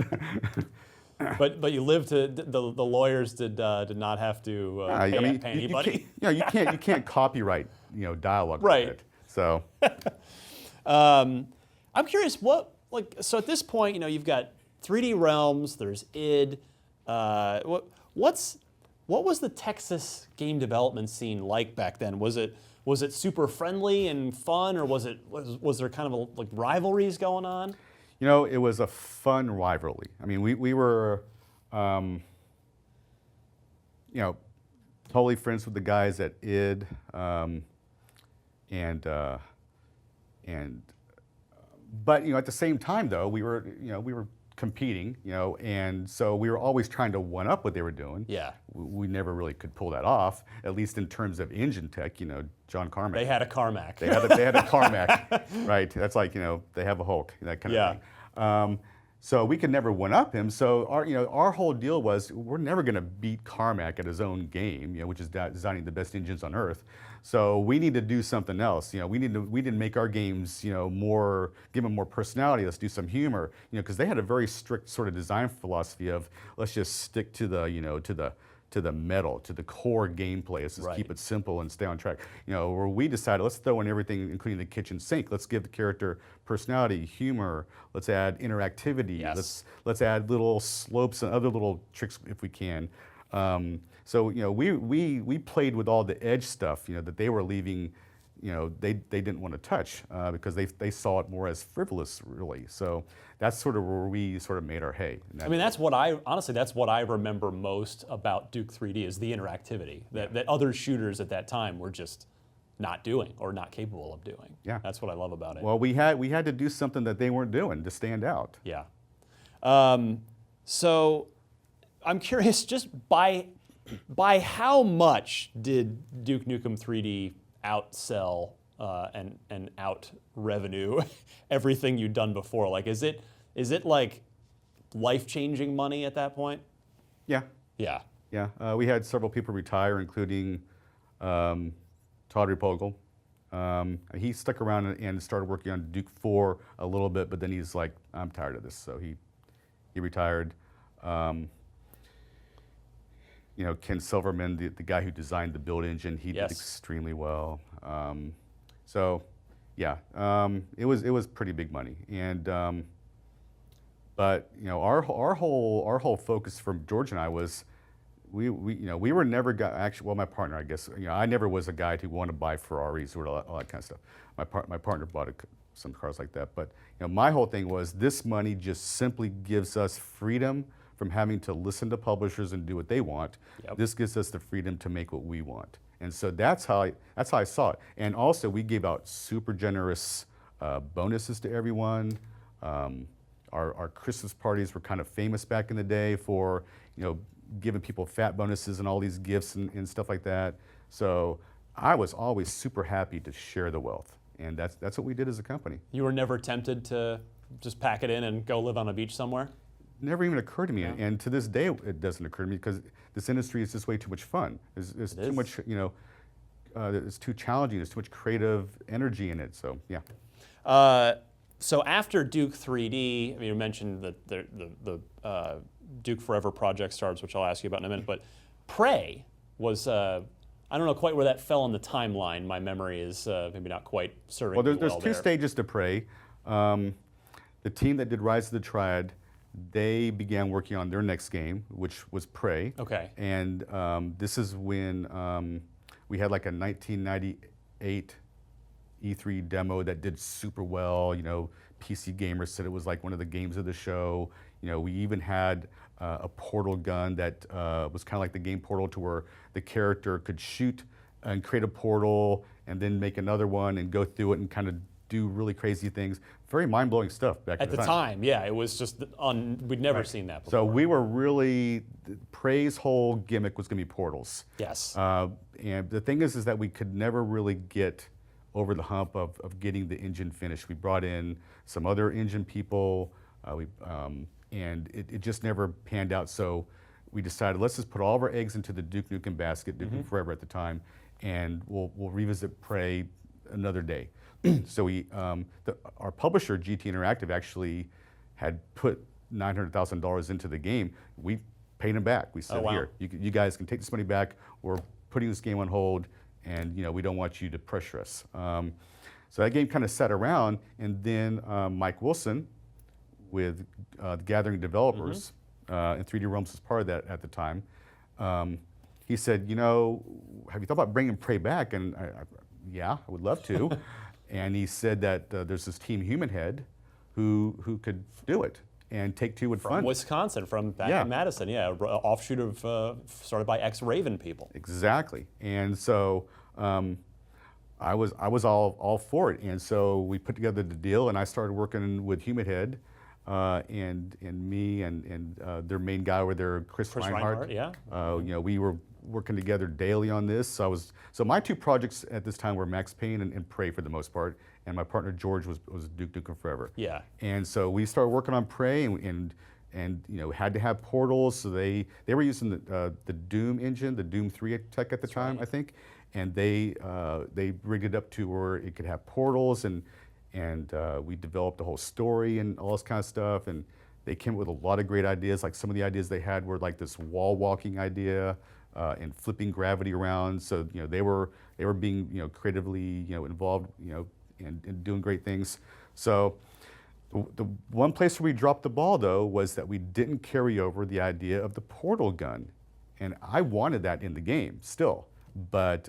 A: But you lived to the lawyers did not have to pay anybody.
B: You can't copyright dialogue
A: right.
B: like that. So
A: I'm curious so at this point you've got 3D Realms, there's id. What was the Texas game development scene like back then? Was it super friendly and fun, or was there kind of rivalries going on?
B: It was a fun rivalry. I mean, we were, totally friends with the guys at id, and but at the same time though, we were competing, and so we were always trying to one up what they were doing.
A: Yeah.
B: We never really could pull that off, at least in terms of engine tech. John Carmack.
A: They had a Carmack.
B: They had a Carmack, right? That's like they have a Hulk, that kind of thing. So we could never one up him. So our whole deal was we're never going to beat Carmack at his own game, which is designing the best engines on Earth. So we need to do something else. We need to make our games more, give them more personality. Let's do some humor, because they had a very strict sort of design philosophy of let's just stick to the to the metal, to the core gameplay. Let's just keep it simple and stay on track. Where we decided let's throw in everything, including the kitchen sink. Let's give the character personality, humor. Let's add interactivity.
A: Yes.
B: Let's add little slopes and other little tricks if we can. So we played with all the edge stuff that they were leaving. They didn't want to touch because they saw it more as frivolous, really. So that's sort of where we sort of made our hay.
A: I mean, that's what I remember most about Duke 3D is the interactivity that other shooters at that time were just not doing or not capable of doing.
B: Yeah.
A: That's what I love about it.
B: Well, we had to do something that they weren't doing to stand out.
A: Yeah. So I'm curious, just by how much did Duke Nukem 3D outsell and out revenue everything you'd done before? Like, is it like life-changing money at that point?
B: Yeah.
A: Yeah.
B: Yeah. We had several people retire, including Todd Repogel. He stuck around and started working on Duke 4 a little bit, but then he's like, I'm tired of this, so he retired. Ken Silverman, the guy who designed the build engine, he did extremely well. So, yeah, it was pretty big money, and but our whole focus from George and I was we were never my partner, I guess, I never was a guy who wanted to buy Ferraris or all that kind of stuff. My partner bought some cars like that, but my whole thing was this money just simply gives us freedom from having to listen to publishers and do what they want.
A: Yep. This
B: This gives us the freedom to make what we want. And so that's how I saw it. And also we gave out super generous bonuses to everyone. Our Christmas parties were kind of famous back in the day for giving people fat bonuses and all these gifts and stuff like that. So I was always super happy to share the wealth. And that's what we did as a company.
A: You were never tempted to just pack it in and go live on a beach somewhere?
B: Never even occurred to me, and to this day it doesn't occur to me because this industry is just way too much fun. There's too much, it's too challenging. There's too much creative energy in it. So yeah.
A: So after Duke 3D, I mean, you mentioned the Duke Forever project starts, which I'll ask you about in a minute. But Prey was I don't know quite where that fell in the timeline. My memory is maybe not quite serving.
B: Well, there's two stages to Prey. The team that did Rise of the Triad, they began working on their next game, which was Prey.
A: Okay.
B: And this is when we had like a 1998 E3 demo that did super well. PC Gamer said it was like one of the games of the show. We even had a portal gun that was kind of like the game Portal, to where the character could shoot and create a portal and then make another one and go through it and kind of do really crazy things. Very mind-blowing stuff back
A: at the time. Yeah, it was just we'd never seen that before.
B: So we were really, Prey's whole gimmick was going to be portals.
A: Yes.
B: And the thing is that we could never really get over the hump of getting the engine finished. We brought in some other engine people, and it just never panned out. So we decided, let's just put all of our eggs into the Duke Nukem basket, Duke Nukem Forever at the time, and we'll revisit Prey another day. So our publisher, GT Interactive, actually had put $900,000 into the game. We paid them back. We said, here, you guys can take this money back. We're putting this game on hold, and we don't want you to pressure us. So that game kind of sat around, and then Mike Wilson, with the Gathering Developers, and 3D Realms was part of that at the time, he said, have you thought about bringing Prey back? And yeah, I would love to. And he said that there's this team Human Head who could do it. and Take-Two would
A: From
B: fund it.
A: Wisconsin, from back
B: Yeah.
A: in Madison, yeah, offshoot of started by ex-Raven people.
B: Exactly. And so I was all for it. And so we put together the deal, and I started working with Human Head, and me and their main guy over there, Chris Reinhardt.
A: Yeah.
B: We were working together daily on this. So my two projects at this time were Max Payne and Prey for the most part, and my partner George was Duke Nukem Forever.
A: Yeah.
B: And so we started working on Prey, and had to have portals. So they were using the Doom engine, the Doom 3 tech at the time, I think, and they rigged it up to where it could have portals, and we developed the whole story and all this kind of stuff. And they came up with a lot of great ideas. Like some of the ideas they had were like this wall walking idea and flipping gravity around. So they were being creatively involved and doing great things. So. The one place where we dropped the ball, though, was that we didn't carry over the idea of the portal gun, and I wanted that in the game still, but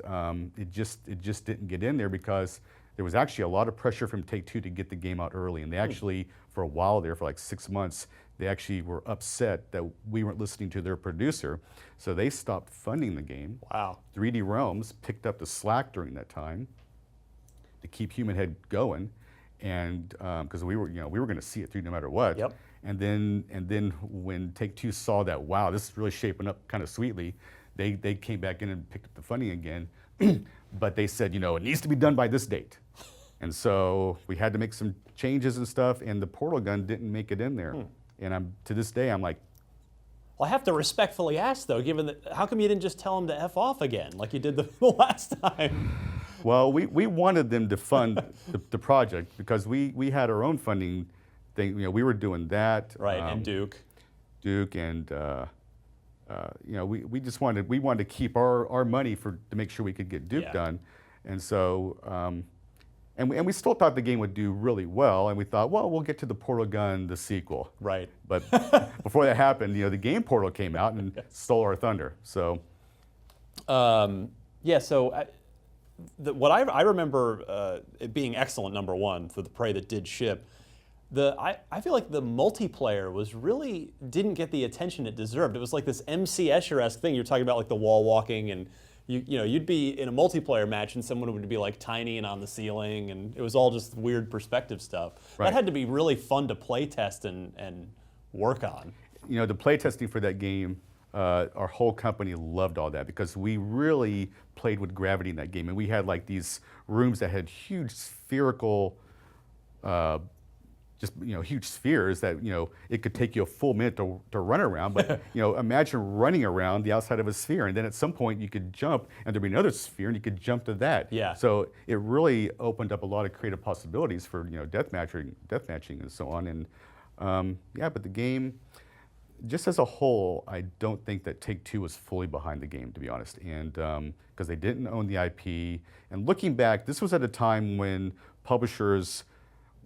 B: it just didn't get in there because there was actually a lot of pressure from Take-Two to get the game out early, and they actually, for a while there, for like 6 months, they actually were upset that we weren't listening to their producer, so they stopped funding the game.
A: Wow.
B: 3D Realms picked up the slack during that time to keep Human Head going. And because we were going to see it through no matter what.
A: Yep.
B: And then when Take-Two saw that, wow, this is really shaping up kind of sweetly, they came back in and picked up the funding again. But they said, it needs to be done by this date. And so we had to make some changes and stuff, and the portal gun didn't make it in there. And to this day, I'm like,
A: Well, I have to respectfully ask, though, given that, how come you didn't just tell them to F off again, like you did the last time?
B: well, we wanted them to fund the project because we had our own funding thing. We were doing that.
A: Right, and Duke.
B: Duke, and we just wanted to keep our money to make sure we could get Duke done, and so and we still thought the game would do really well, and we thought, well, we'll get to the Portal Gun, the sequel.
A: Right.
B: But before that happened, the game Portal came out and stole our thunder. So.
A: Yeah. So. What I remember it being excellent, number one, for the Prey that did ship. I feel like the multiplayer didn't get the attention it deserved. It was like this MC Escher-esque thing. You're talking about like the wall walking, and you'd be in a multiplayer match and someone would be like tiny and on the ceiling, and it was all just weird perspective stuff.
B: Right.
A: That had to be really fun to play test and work on.
B: The play testing for that game, our whole company loved all that because we really played with gravity in that game, and we had like these rooms that had huge spherical, huge spheres that it could take you a full minute to run around. But imagine running around the outside of a sphere, and then at some point you could jump, and there'd be another sphere, and you could jump to that.
A: Yeah.
B: So it really opened up a lot of creative possibilities for deathmatching and so on. And but the game. Just as a whole, I don't think that Take-Two was fully behind the game, to be honest, and because they didn't own the IP. And looking back, this was at a time when publishers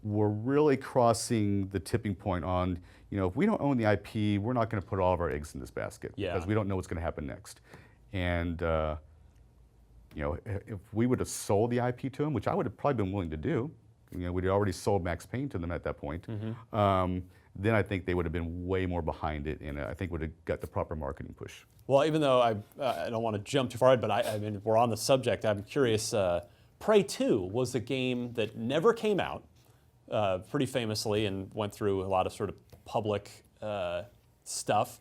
B: were really crossing the tipping point on, if we don't own the IP, we're not going to put all of our eggs in this basket because we don't know what's going to happen next. And if we would have sold the IP to them, which I would have probably been willing to do, we'd already sold Max Payne to them at that point. Mm-hmm. Then I think they would have been way more behind it, and I think would have got the proper marketing push.
A: Well, even though I don't want to jump too far ahead, but I mean, we're on the subject. I'm curious. Prey 2 was a game that never came out, pretty famously, and went through a lot of sort of public stuff.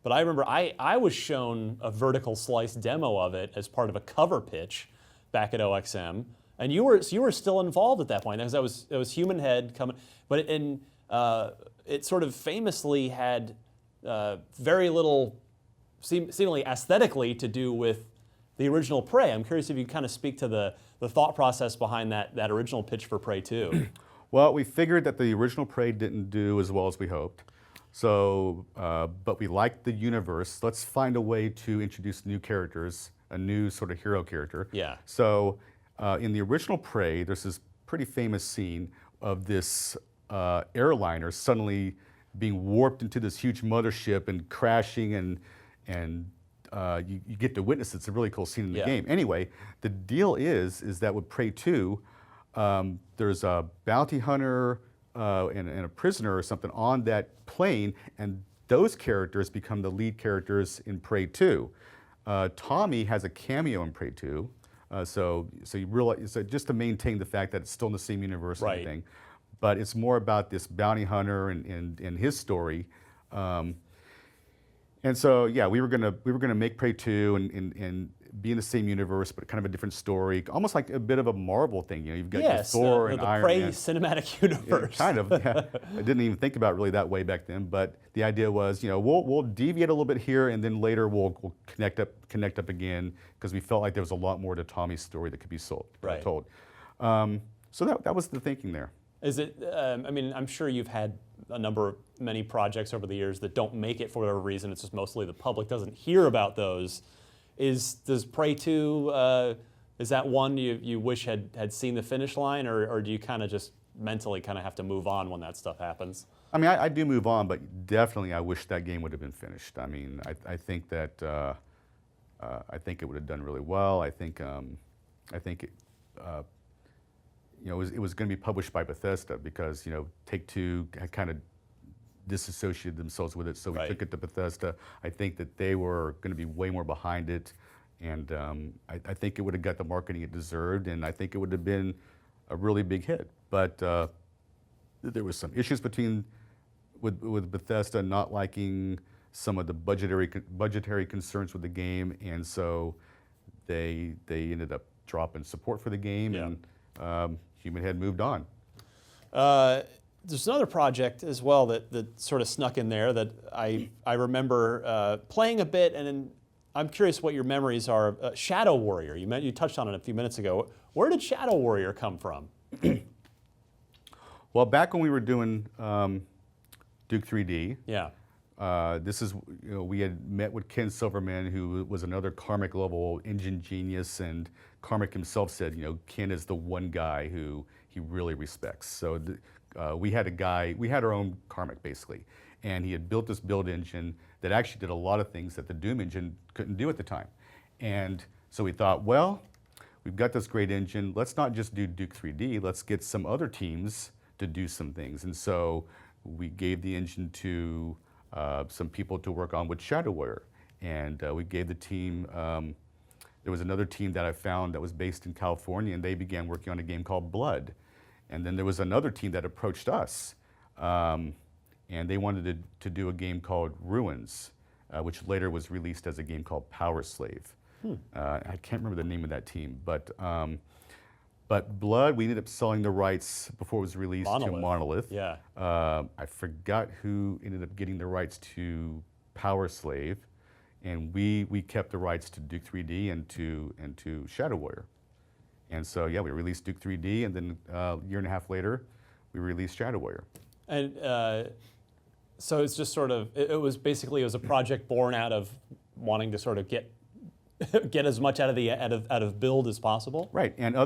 A: But I remember I was shown a vertical slice demo of it as part of a cover pitch back at OXM, and you were still involved at that point because it was Human Head coming, but it sort of famously had very little, seemingly aesthetically, to do with the original Prey. I'm curious if you kind of speak to the thought process behind that original pitch for Prey 2.
B: Well, we figured that the original Prey didn't do as well as we hoped. So, but we liked the universe. Let's find a way to introduce new characters, a new sort of hero character.
A: Yeah.
B: So, in the original Prey, there's this pretty famous scene of this airliner suddenly being warped into this huge mothership and crashing, and you get to witness it. It's a really cool scene in the game. Anyway, the deal is that with Prey 2, there's a bounty hunter and a prisoner or something on that plane, and those characters become the lead characters in Prey 2. Tommy has a cameo in Prey 2, so you realize, so just to maintain the fact that it's still in the same universe and everything, but it's more about this bounty hunter and his story. And so yeah, we were gonna make Prey 2 and be in the same universe, but kind of a different story, almost like a bit of a Marvel thing. You know, you've got your Thor and Iron Man.
A: The Prey cinematic universe.
B: Yeah, kind of. Yeah. I didn't even think about it really that way back then, but the idea was, you know, we'll deviate a little bit here, and then later we'll connect up again, because we felt like there was a lot more to Tommy's story that could be told. So that was the thinking there.
A: Is it? I mean, I'm sure you've had many projects over the years that don't make it for whatever reason. It's just mostly the public doesn't hear about those. Does Prey 2, is that one you wish had seen the finish line, or do you kind of just mentally kind of have to move on when that stuff happens?
B: I mean, I do move on, but definitely I wish that game would have been finished. I mean, I think that I think it would have done really well. I think it, you know, it was going to be published by Bethesda, because, you know, Take-Two had kind of disassociated themselves with it, so we took it to Bethesda. I think that they were going to be way more behind it, and I think it would have got the marketing it deserved, and I think it would have been a really big hit. But there was some issues with Bethesda not liking some of the budgetary concerns with the game, and so they ended up dropping support for the game, and Human had moved on.
A: There's another project as well that sort of snuck in there that I remember playing a bit, and then I'm curious what your memories are. Shadow Warrior, you touched on it a few minutes ago. Where did Shadow Warrior come from?
B: Well, back when we were doing Duke 3D, this is, you know, we had met with Ken Silverman, who was another Karmic level engine genius, and Karmic himself said, you know, Ken is the one guy who he really respects. So we had our own Karmic basically, and he had built this build engine that actually did a lot of things that the Doom engine couldn't do at the time. And so we thought, well, we've got this great engine, let's not just do Duke 3D, let's get some other teams to do some things. And so we gave the engine to some people to work on with Shadow Warrior. And we gave the team, there was another team that I found that was based in California, and they began working on a game called Blood. And then there was another team that approached us, and they wanted to do a game called Ruins, which later was released as a game called Power Slave. I can't remember the name of that team, but Blood, we ended up selling the rights before it was released to Monolith.
A: Yeah.
B: I forgot who ended up getting the rights to Power Slave, and we kept the rights to Duke 3D and to Shadow Warrior. And so yeah, we released Duke 3D, and then a year and a half later, we released Shadow Warrior. And
A: so it's just sort of, it was a project born out of wanting to sort of get as much out of build as possible.
B: Right, and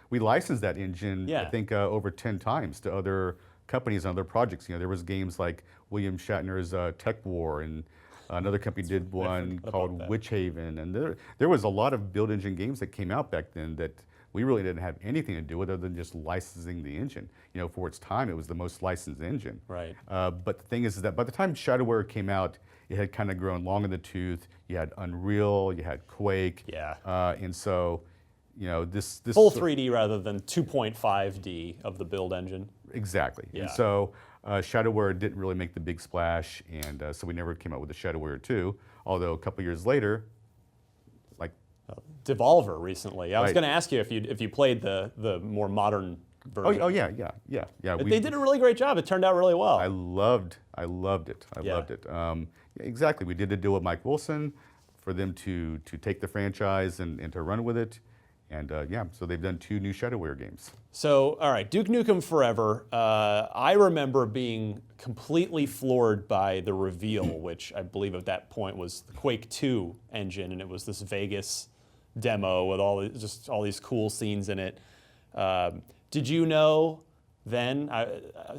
B: we licensed that engine, I think, over 10 times to other companies and other projects. You know, there was games like William Shatner's Tech War, and another company did one called Witch Haven, and there was a lot of build engine games that came out back then that we really didn't have anything to do with other than just licensing the engine. You know, for its time, it was the most licensed engine.
A: Right.
B: But the thing is that by the time Shadow Warrior came out, it had kind of grown long in the tooth. You had Unreal, you had Quake.
A: Yeah.
B: And so, you know, this
A: full 3D rather than 2.5D of the build engine.
B: Exactly.
A: Yeah.
B: And so Shadow Warrior didn't really make the big splash, and so we never came out with a Shadow Warrior 2. Although a couple years later, like
A: Devolver recently. I was going to ask you if you played the more modern version.
B: Oh yeah.
A: They did a really great job. It turned out really well.
B: I loved it. I loved it. Exactly. We did a deal with Mike Wilson for them to take the franchise and to run with it. And yeah, so they've done 2 new Shadow Warrior games.
A: So, all right, Duke Nukem Forever. I remember being completely floored by the reveal, which I believe at that point was the Quake 2 engine, and it was this Vegas demo with all these cool scenes in it. Did you know then?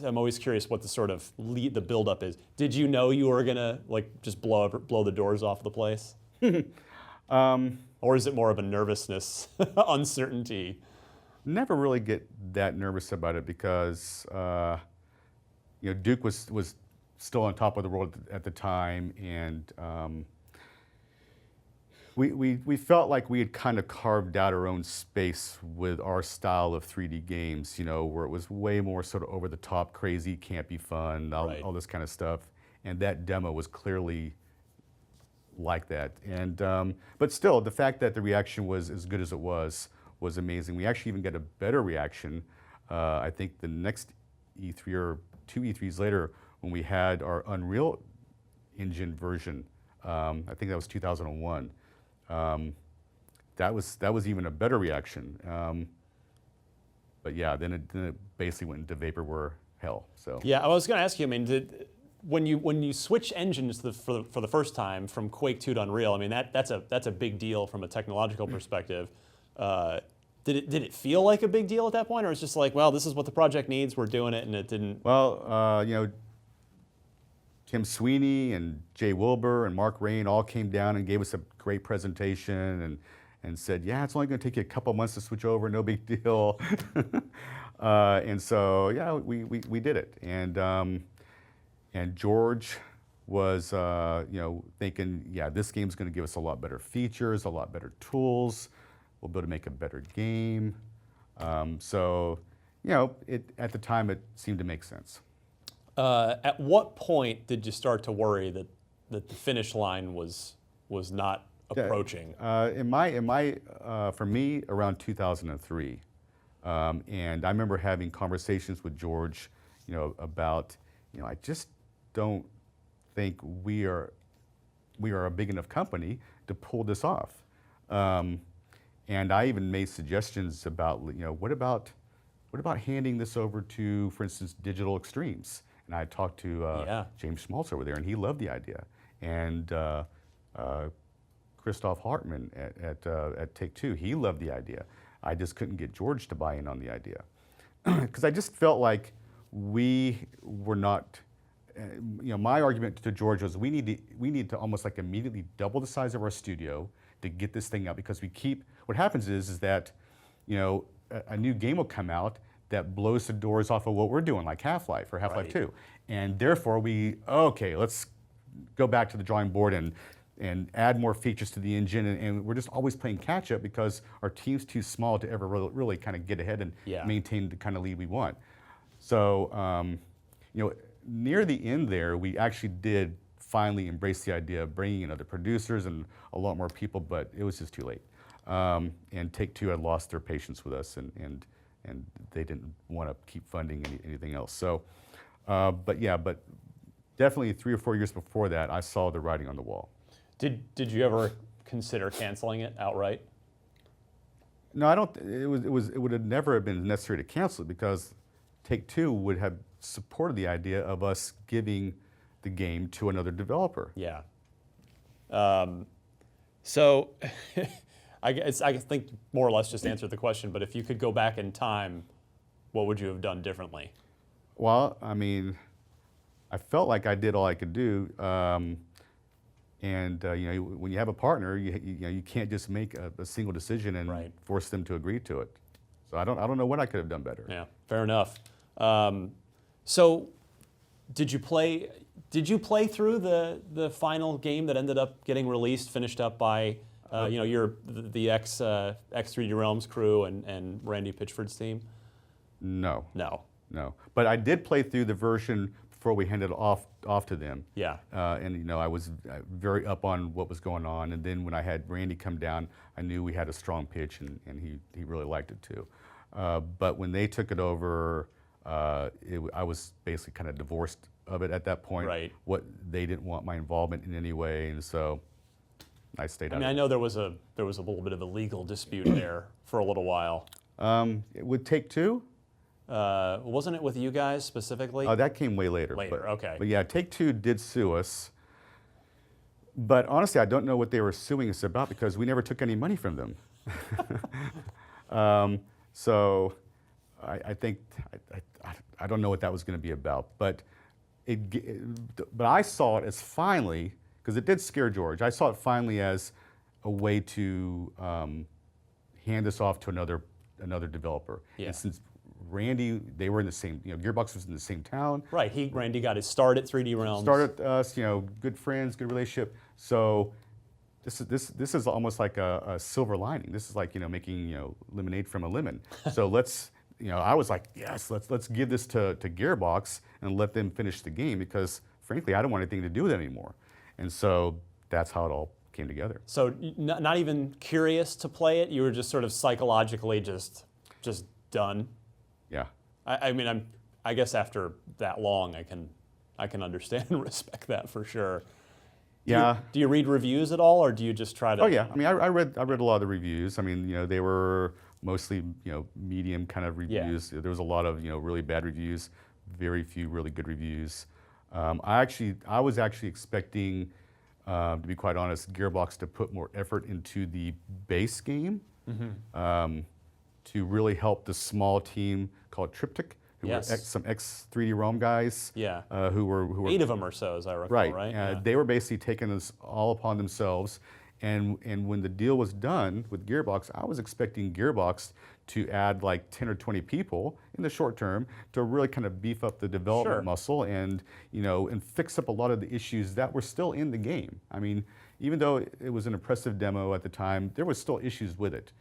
A: I'm always curious what the sort of the buildup is. Did you know you were gonna just blow the doors off the place? Or is it more of a nervousness, uncertainty?
B: never really get that nervous about it because Duke was still on top of the world at the time, and we felt like we had kind of carved out our own space with our style of 3D games, where it was way more sort of over the top, crazy, campy fun, all this kind of stuff. And that demo was clearly like that. And but still, the fact that the reaction was as good as it was amazing. We actually even got a better reaction. I think the next E3 or 2 E3s later, when we had our Unreal Engine version. I think that was 2001. That was even a better reaction. But yeah, then it basically went into vaporware hell. So
A: yeah, I was going to ask you. I mean, when you switch engines for the first time from Quake 2 to Unreal, I mean that's a big deal from a technological perspective. Did it feel like a big deal at that point, or it's just like, well, this is what the project needs, we're doing it, and it didn't?
B: Well, Tim Sweeney and Jay Wilbur and Mark Rain all came down and gave us a great presentation and said, yeah, it's only going to take you a couple months to switch over, no big deal. And so, yeah, we did it. And George was, thinking, yeah, this game's going to give us a lot better features, a lot better tools. We'll be able to make a better game. So, at the time, it seemed to make sense.
A: At what point did you start to worry that the finish line was not approaching?
B: For me, around 2003, and I remember having conversations with George, about, I just don't think we are a big enough company to pull this off. And I even made suggestions about, what about handing this over to, for instance, Digital Extremes? And I talked to James Schmaltz over there, and he loved the idea. And Christoph Hartmann at Take-Two, he loved the idea. I just couldn't get George to buy in on the idea. Because I just felt like we were not, my argument to George was we need to almost like immediately double the size of our studio to get this thing out, because what happens is that, a new game will come out that blows the doors off of what we're doing, like Half-Life or Half-Life 2. And therefore let's go back to the drawing board and add more features to the engine. And we're just always playing catch up because our team's too small to ever really kind of get ahead and maintain the kind of lead we want. So, near the end there, we actually did finally embrace the idea of bringing in other producers and a lot more people, but it was just too late. And Take-Two had lost their patience with us, and they didn't want to keep funding anything else. So, but definitely 3 or 4 years before that, I saw the writing on the wall.
A: Did you ever consider canceling it outright?
B: No, I don't. It would have never have been necessary to cancel it, because Take-Two would have supported the idea of us giving the game to another developer.
A: Yeah. So I think more or less just answered the question, but if you could go back in time, what would you have done differently?
B: Well, I mean, I felt like I did all I could do. And when you have a partner, you can't just make a single decision and force them to agree to it. So I don't know what I could have done better.
A: Yeah, fair enough. So did you play through the final game that ended up getting released, finished up by the X3D Realms crew and Randy Pitchford's team?
B: No.
A: No.
B: But I did play through the version before we handed it off to them.
A: Yeah.
B: And I was very up on what was going on. And then when I had Randy come down, I knew we had a strong pitch, and he really liked it too. But when they took it over, I was basically kind of divorced of it at that point.
A: Right.
B: They didn't want my involvement in any way, and so I stayed out.
A: I mean, I know there was a little bit of a legal dispute there for a little while.
B: It would take two.
A: Wasn't it with you guys specifically?
B: Oh, that came way later.
A: Okay.
B: But yeah, Take-Two did sue us. But honestly, I don't know what they were suing us about, because we never took any money from them. So I think I don't know what that was going to be about. But I saw it as finally, because it did scare George. I saw it finally as a way to hand this off to another another developer.
A: Yeah.
B: And since Randy, they were in the same, Gearbox was in the same town.
A: Right. Randy got his start at 3D Realms.
B: Started us, good friends, good relationship. So this is almost like a silver lining. This is like making lemonade from a lemon. So let's I was like, yes, let's give this to Gearbox and let them finish the game, because frankly I don't want anything to do with it anymore. And so that's how it all came together.
A: So not even curious to play it. You were just sort of psychologically just done.
B: Yeah.
A: I mean, I guess after that long, I can understand and respect that for sure. Do you read reviews at all, or do you just try to?
B: Oh yeah, I mean, I read a lot of the reviews. I mean, they were mostly medium kind of reviews. Yeah. There was a lot of really bad reviews, very few really good reviews. I was actually expecting, to be quite honest, Gearbox to put more effort into the base game. Mm-hmm. To really help the small team called Triptych, who were some ex-3D Realm guys. Yeah. Who were 8
A: of them or so, as I recall, right?
B: Yeah. They were basically taking this all upon themselves. And when the deal was done with Gearbox, I was expecting Gearbox to add like 10 or 20 people in the short term to really kind of beef up the development muscle and and fix up a lot of the issues that were still in the game. I mean, even though it was an impressive demo at the time, there was still issues with it.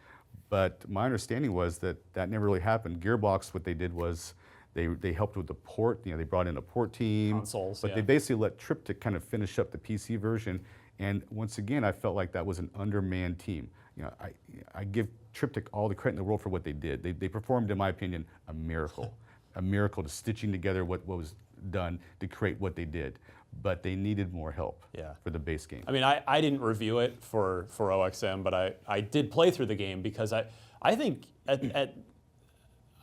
B: But my understanding was that never really happened. Gearbox, what they did was they helped with the port. They brought in a port team.
A: Consoles,
B: but they basically let Triptych kind of finish up the PC version. And once again, I felt like that was an undermanned team. I give Triptych all the credit in the world for what they did. They performed, in my opinion, a miracle. A miracle to stitching together what was done to create what they did. But they needed more help for the base game.
A: I mean, I didn't review it for OXM, but I did play through the game because I think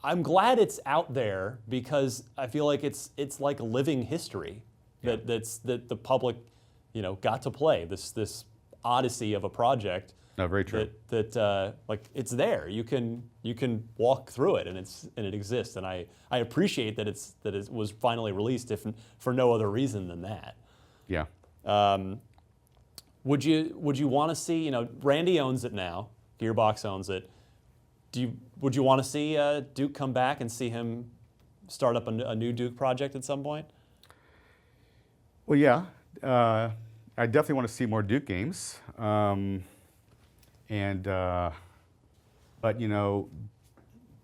A: I'm glad it's out there, because I feel like it's like living history that the public got to play this odyssey of a project.
B: No, very true.
A: That like it's there. You can walk through it, and it exists. And I appreciate that it was finally released, if for no other reason than that.
B: Yeah.
A: Would you want to see? Randy owns it now. Gearbox owns it. Would you want to see Duke come back and see him start up a new Duke project at some point?
B: Well, yeah. I definitely want to see more Duke games. But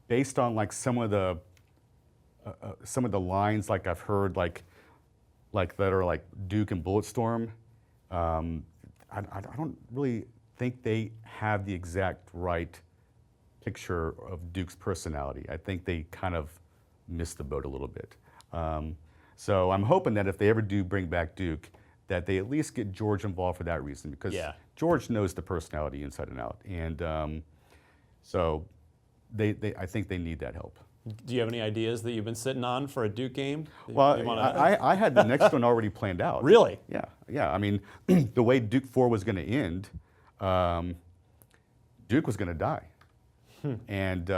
B: based on like some of the lines, like I've heard, like that are like Duke and Bulletstorm, I don't really think they have the exact right picture of Duke's personality. I think they kind of missed the boat a little bit. So I'm hoping that if they ever do bring back Duke, that they at least get George involved for that reason, because George knows the personality inside and out, and so I think they need that help.
A: Do you have any ideas that you've been sitting on for a Duke game?
B: Well, I had the next one already planned out.
A: Really?
B: Yeah. I mean, the way Duke 4 was going to end, Duke was going to die, and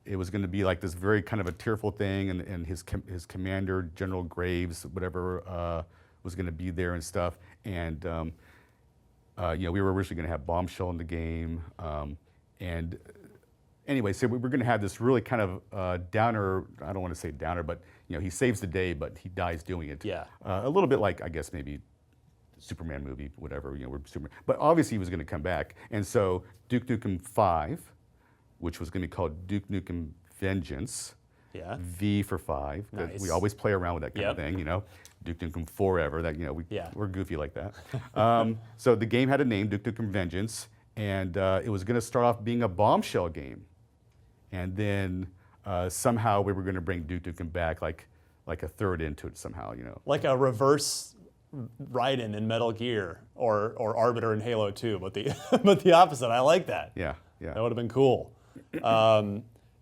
B: it was going to be like this very kind of a tearful thing, and his commander, General Graves, whatever, was going to be there and stuff, and we were originally going to have Bombshell in the game, and anyway, so we were going to have this really kind of downer. I don't want to say downer, but he saves the day, but he dies doing it.
A: Yeah.
B: A little bit like, I guess, maybe the Superman movie, whatever. We're Superman, but obviously he was going to come back, and so Duke Nukem 5, which was going to be called Duke Nukem Vengeance.
A: Yeah.
B: V for 5.
A: Nice.
B: We always play around with that kind of thing, Duke Nukem Forever. That we're goofy like that. So the game had a name, Duke Nukem Vengeance, and it was going to start off being a Bombshell game, and then somehow we were going to bring Duke Nukem back, like a third into it somehow,
A: Like a reverse Raiden in Metal Gear, or Arbiter in Halo 2, but the opposite. I like that.
B: Yeah.
A: That would have been cool.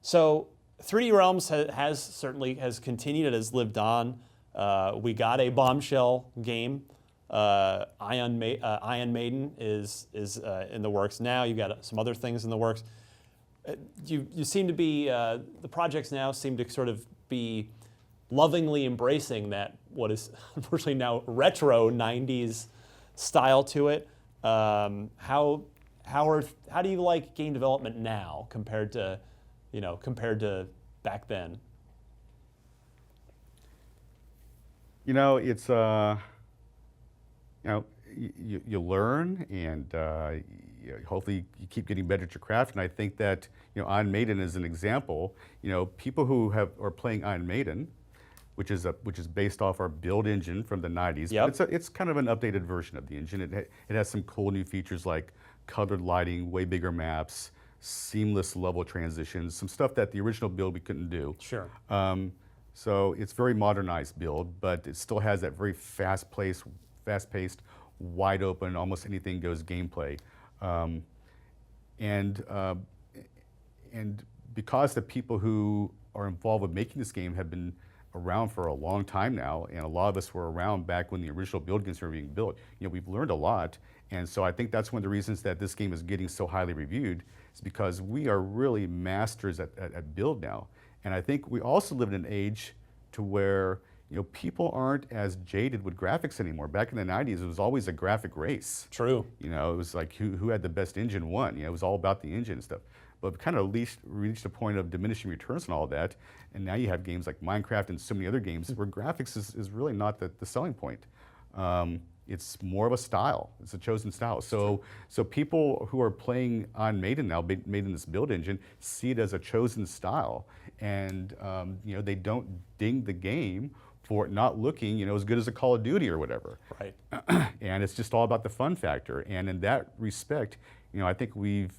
A: So 3D Realms has continued. It has lived on. We got a Bombshell game. Iron Maiden is in the works now. You've got some other things in the works. You seem to be the projects now seem to sort of be lovingly embracing that what is unfortunately now retro 90s style to it. How do you like game development now compared to compared to back then?
B: It's you learn, and hopefully you keep getting better at your craft. And I think that Iron Maiden is an example. People who are playing Iron Maiden, which is based off our build engine from the 90s.
A: Yep.
B: It's kind of an updated version of the engine. It has some cool new features like colored lighting, way bigger maps, seamless level transitions, some stuff that the original build we couldn't do.
A: Sure.
B: So it's very modernized build, but it still has that very fast-paced, wide open, almost anything goes gameplay. And because the people who are involved with making this game have been around for a long time now, and a lot of us were around back when the original build games were being built, we've learned a lot. And so I think that's one of the reasons that this game is getting so highly reviewed, is because we are really masters at build now. And I think we also live in an age to where people aren't as jaded with graphics anymore. Back in the 90s, it was always a graphic race.
A: True.
B: It was like who had the best engine won. It was all about the engine and stuff. But kind of reached a point of diminishing returns and all that. And now you have games like Minecraft and so many other games where graphics is really not the selling point. It's more of a style. It's a chosen style. So people who are playing on Maiden now, made in this build engine, see it as a chosen style. And they don't ding the game for it not looking as good as a Call of Duty or whatever.
A: Right.
B: And it's just all about the fun factor. And in that respect, I think we've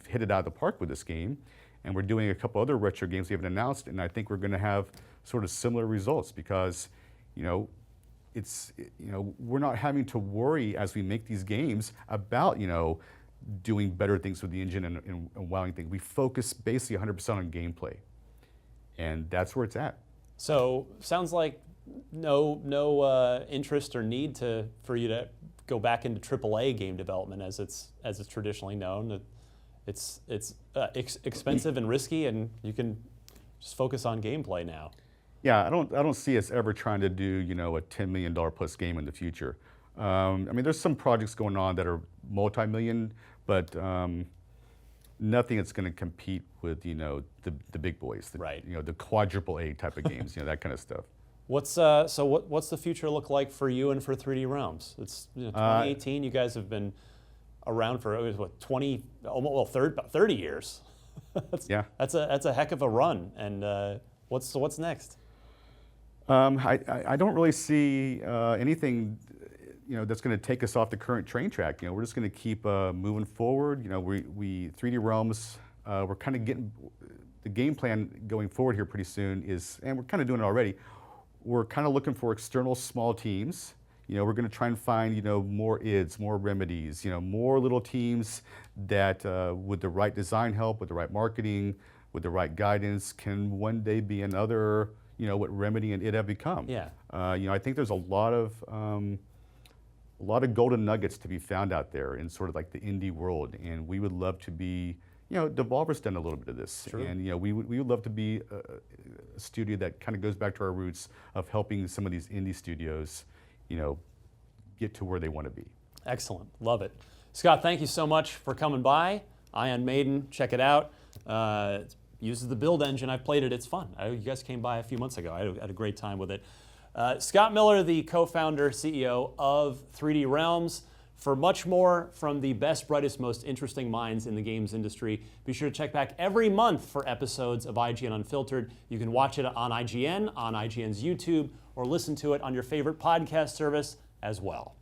B: hit it out of the park with this game. And we're doing a couple other retro games we haven't announced, and I think we're going to have sort of similar results because, we're not having to worry as we make these games about, doing better things with the engine and wowing things. We focus basically 100% on gameplay, and that's where it's at.
A: So sounds like no interest or need for you to go back into AAA game development as it's traditionally known. It's expensive and risky, and you can just focus on gameplay now.
B: Yeah, I don't see us ever trying to do a $10 million plus game in the future. There's some projects going on that are multi-million, but nothing that's going to compete with the big boys,
A: right?
B: The quadruple A type of games, that kind of stuff.
A: What's the future look like for you and for 3D Realms? It's 2018. You guys have been around for what 30 years. That's a heck of a run. And what's next?
B: I don't really see anything that's going to take us off the current train track. We're just going to keep moving forward. We 3D Realms, we're kind of getting the game plan going forward here pretty soon is, and we're kind of doing it already. We're kind of looking for external small teams. We're going to try and find more IDs, more remedies, more little teams that with the right design help, with the right marketing, with the right guidance, can one day be another what Remedy and id have become.
A: Yeah.
B: I think there's a lot of golden nuggets to be found out there in sort of like the indie world, and we would love to be. Devolver's done a little bit of this,
A: True.
B: And we would love to be a studio that kind of goes back to our roots of helping some of these indie studios, get to where they want to be.
A: Excellent, love it. Scott, thank you so much for coming by. Iron Maiden, check it out. It uses the build engine. I've played it, it's fun. You guys came by a few months ago. I had a great time with it. Scott Miller, the co-founder, CEO of 3D Realms. For much more from the best, brightest, most interesting minds in the games industry, be sure to check back every month for episodes of IGN Unfiltered. You can watch it on IGN, on IGN's YouTube, or listen to it on your favorite podcast service as well.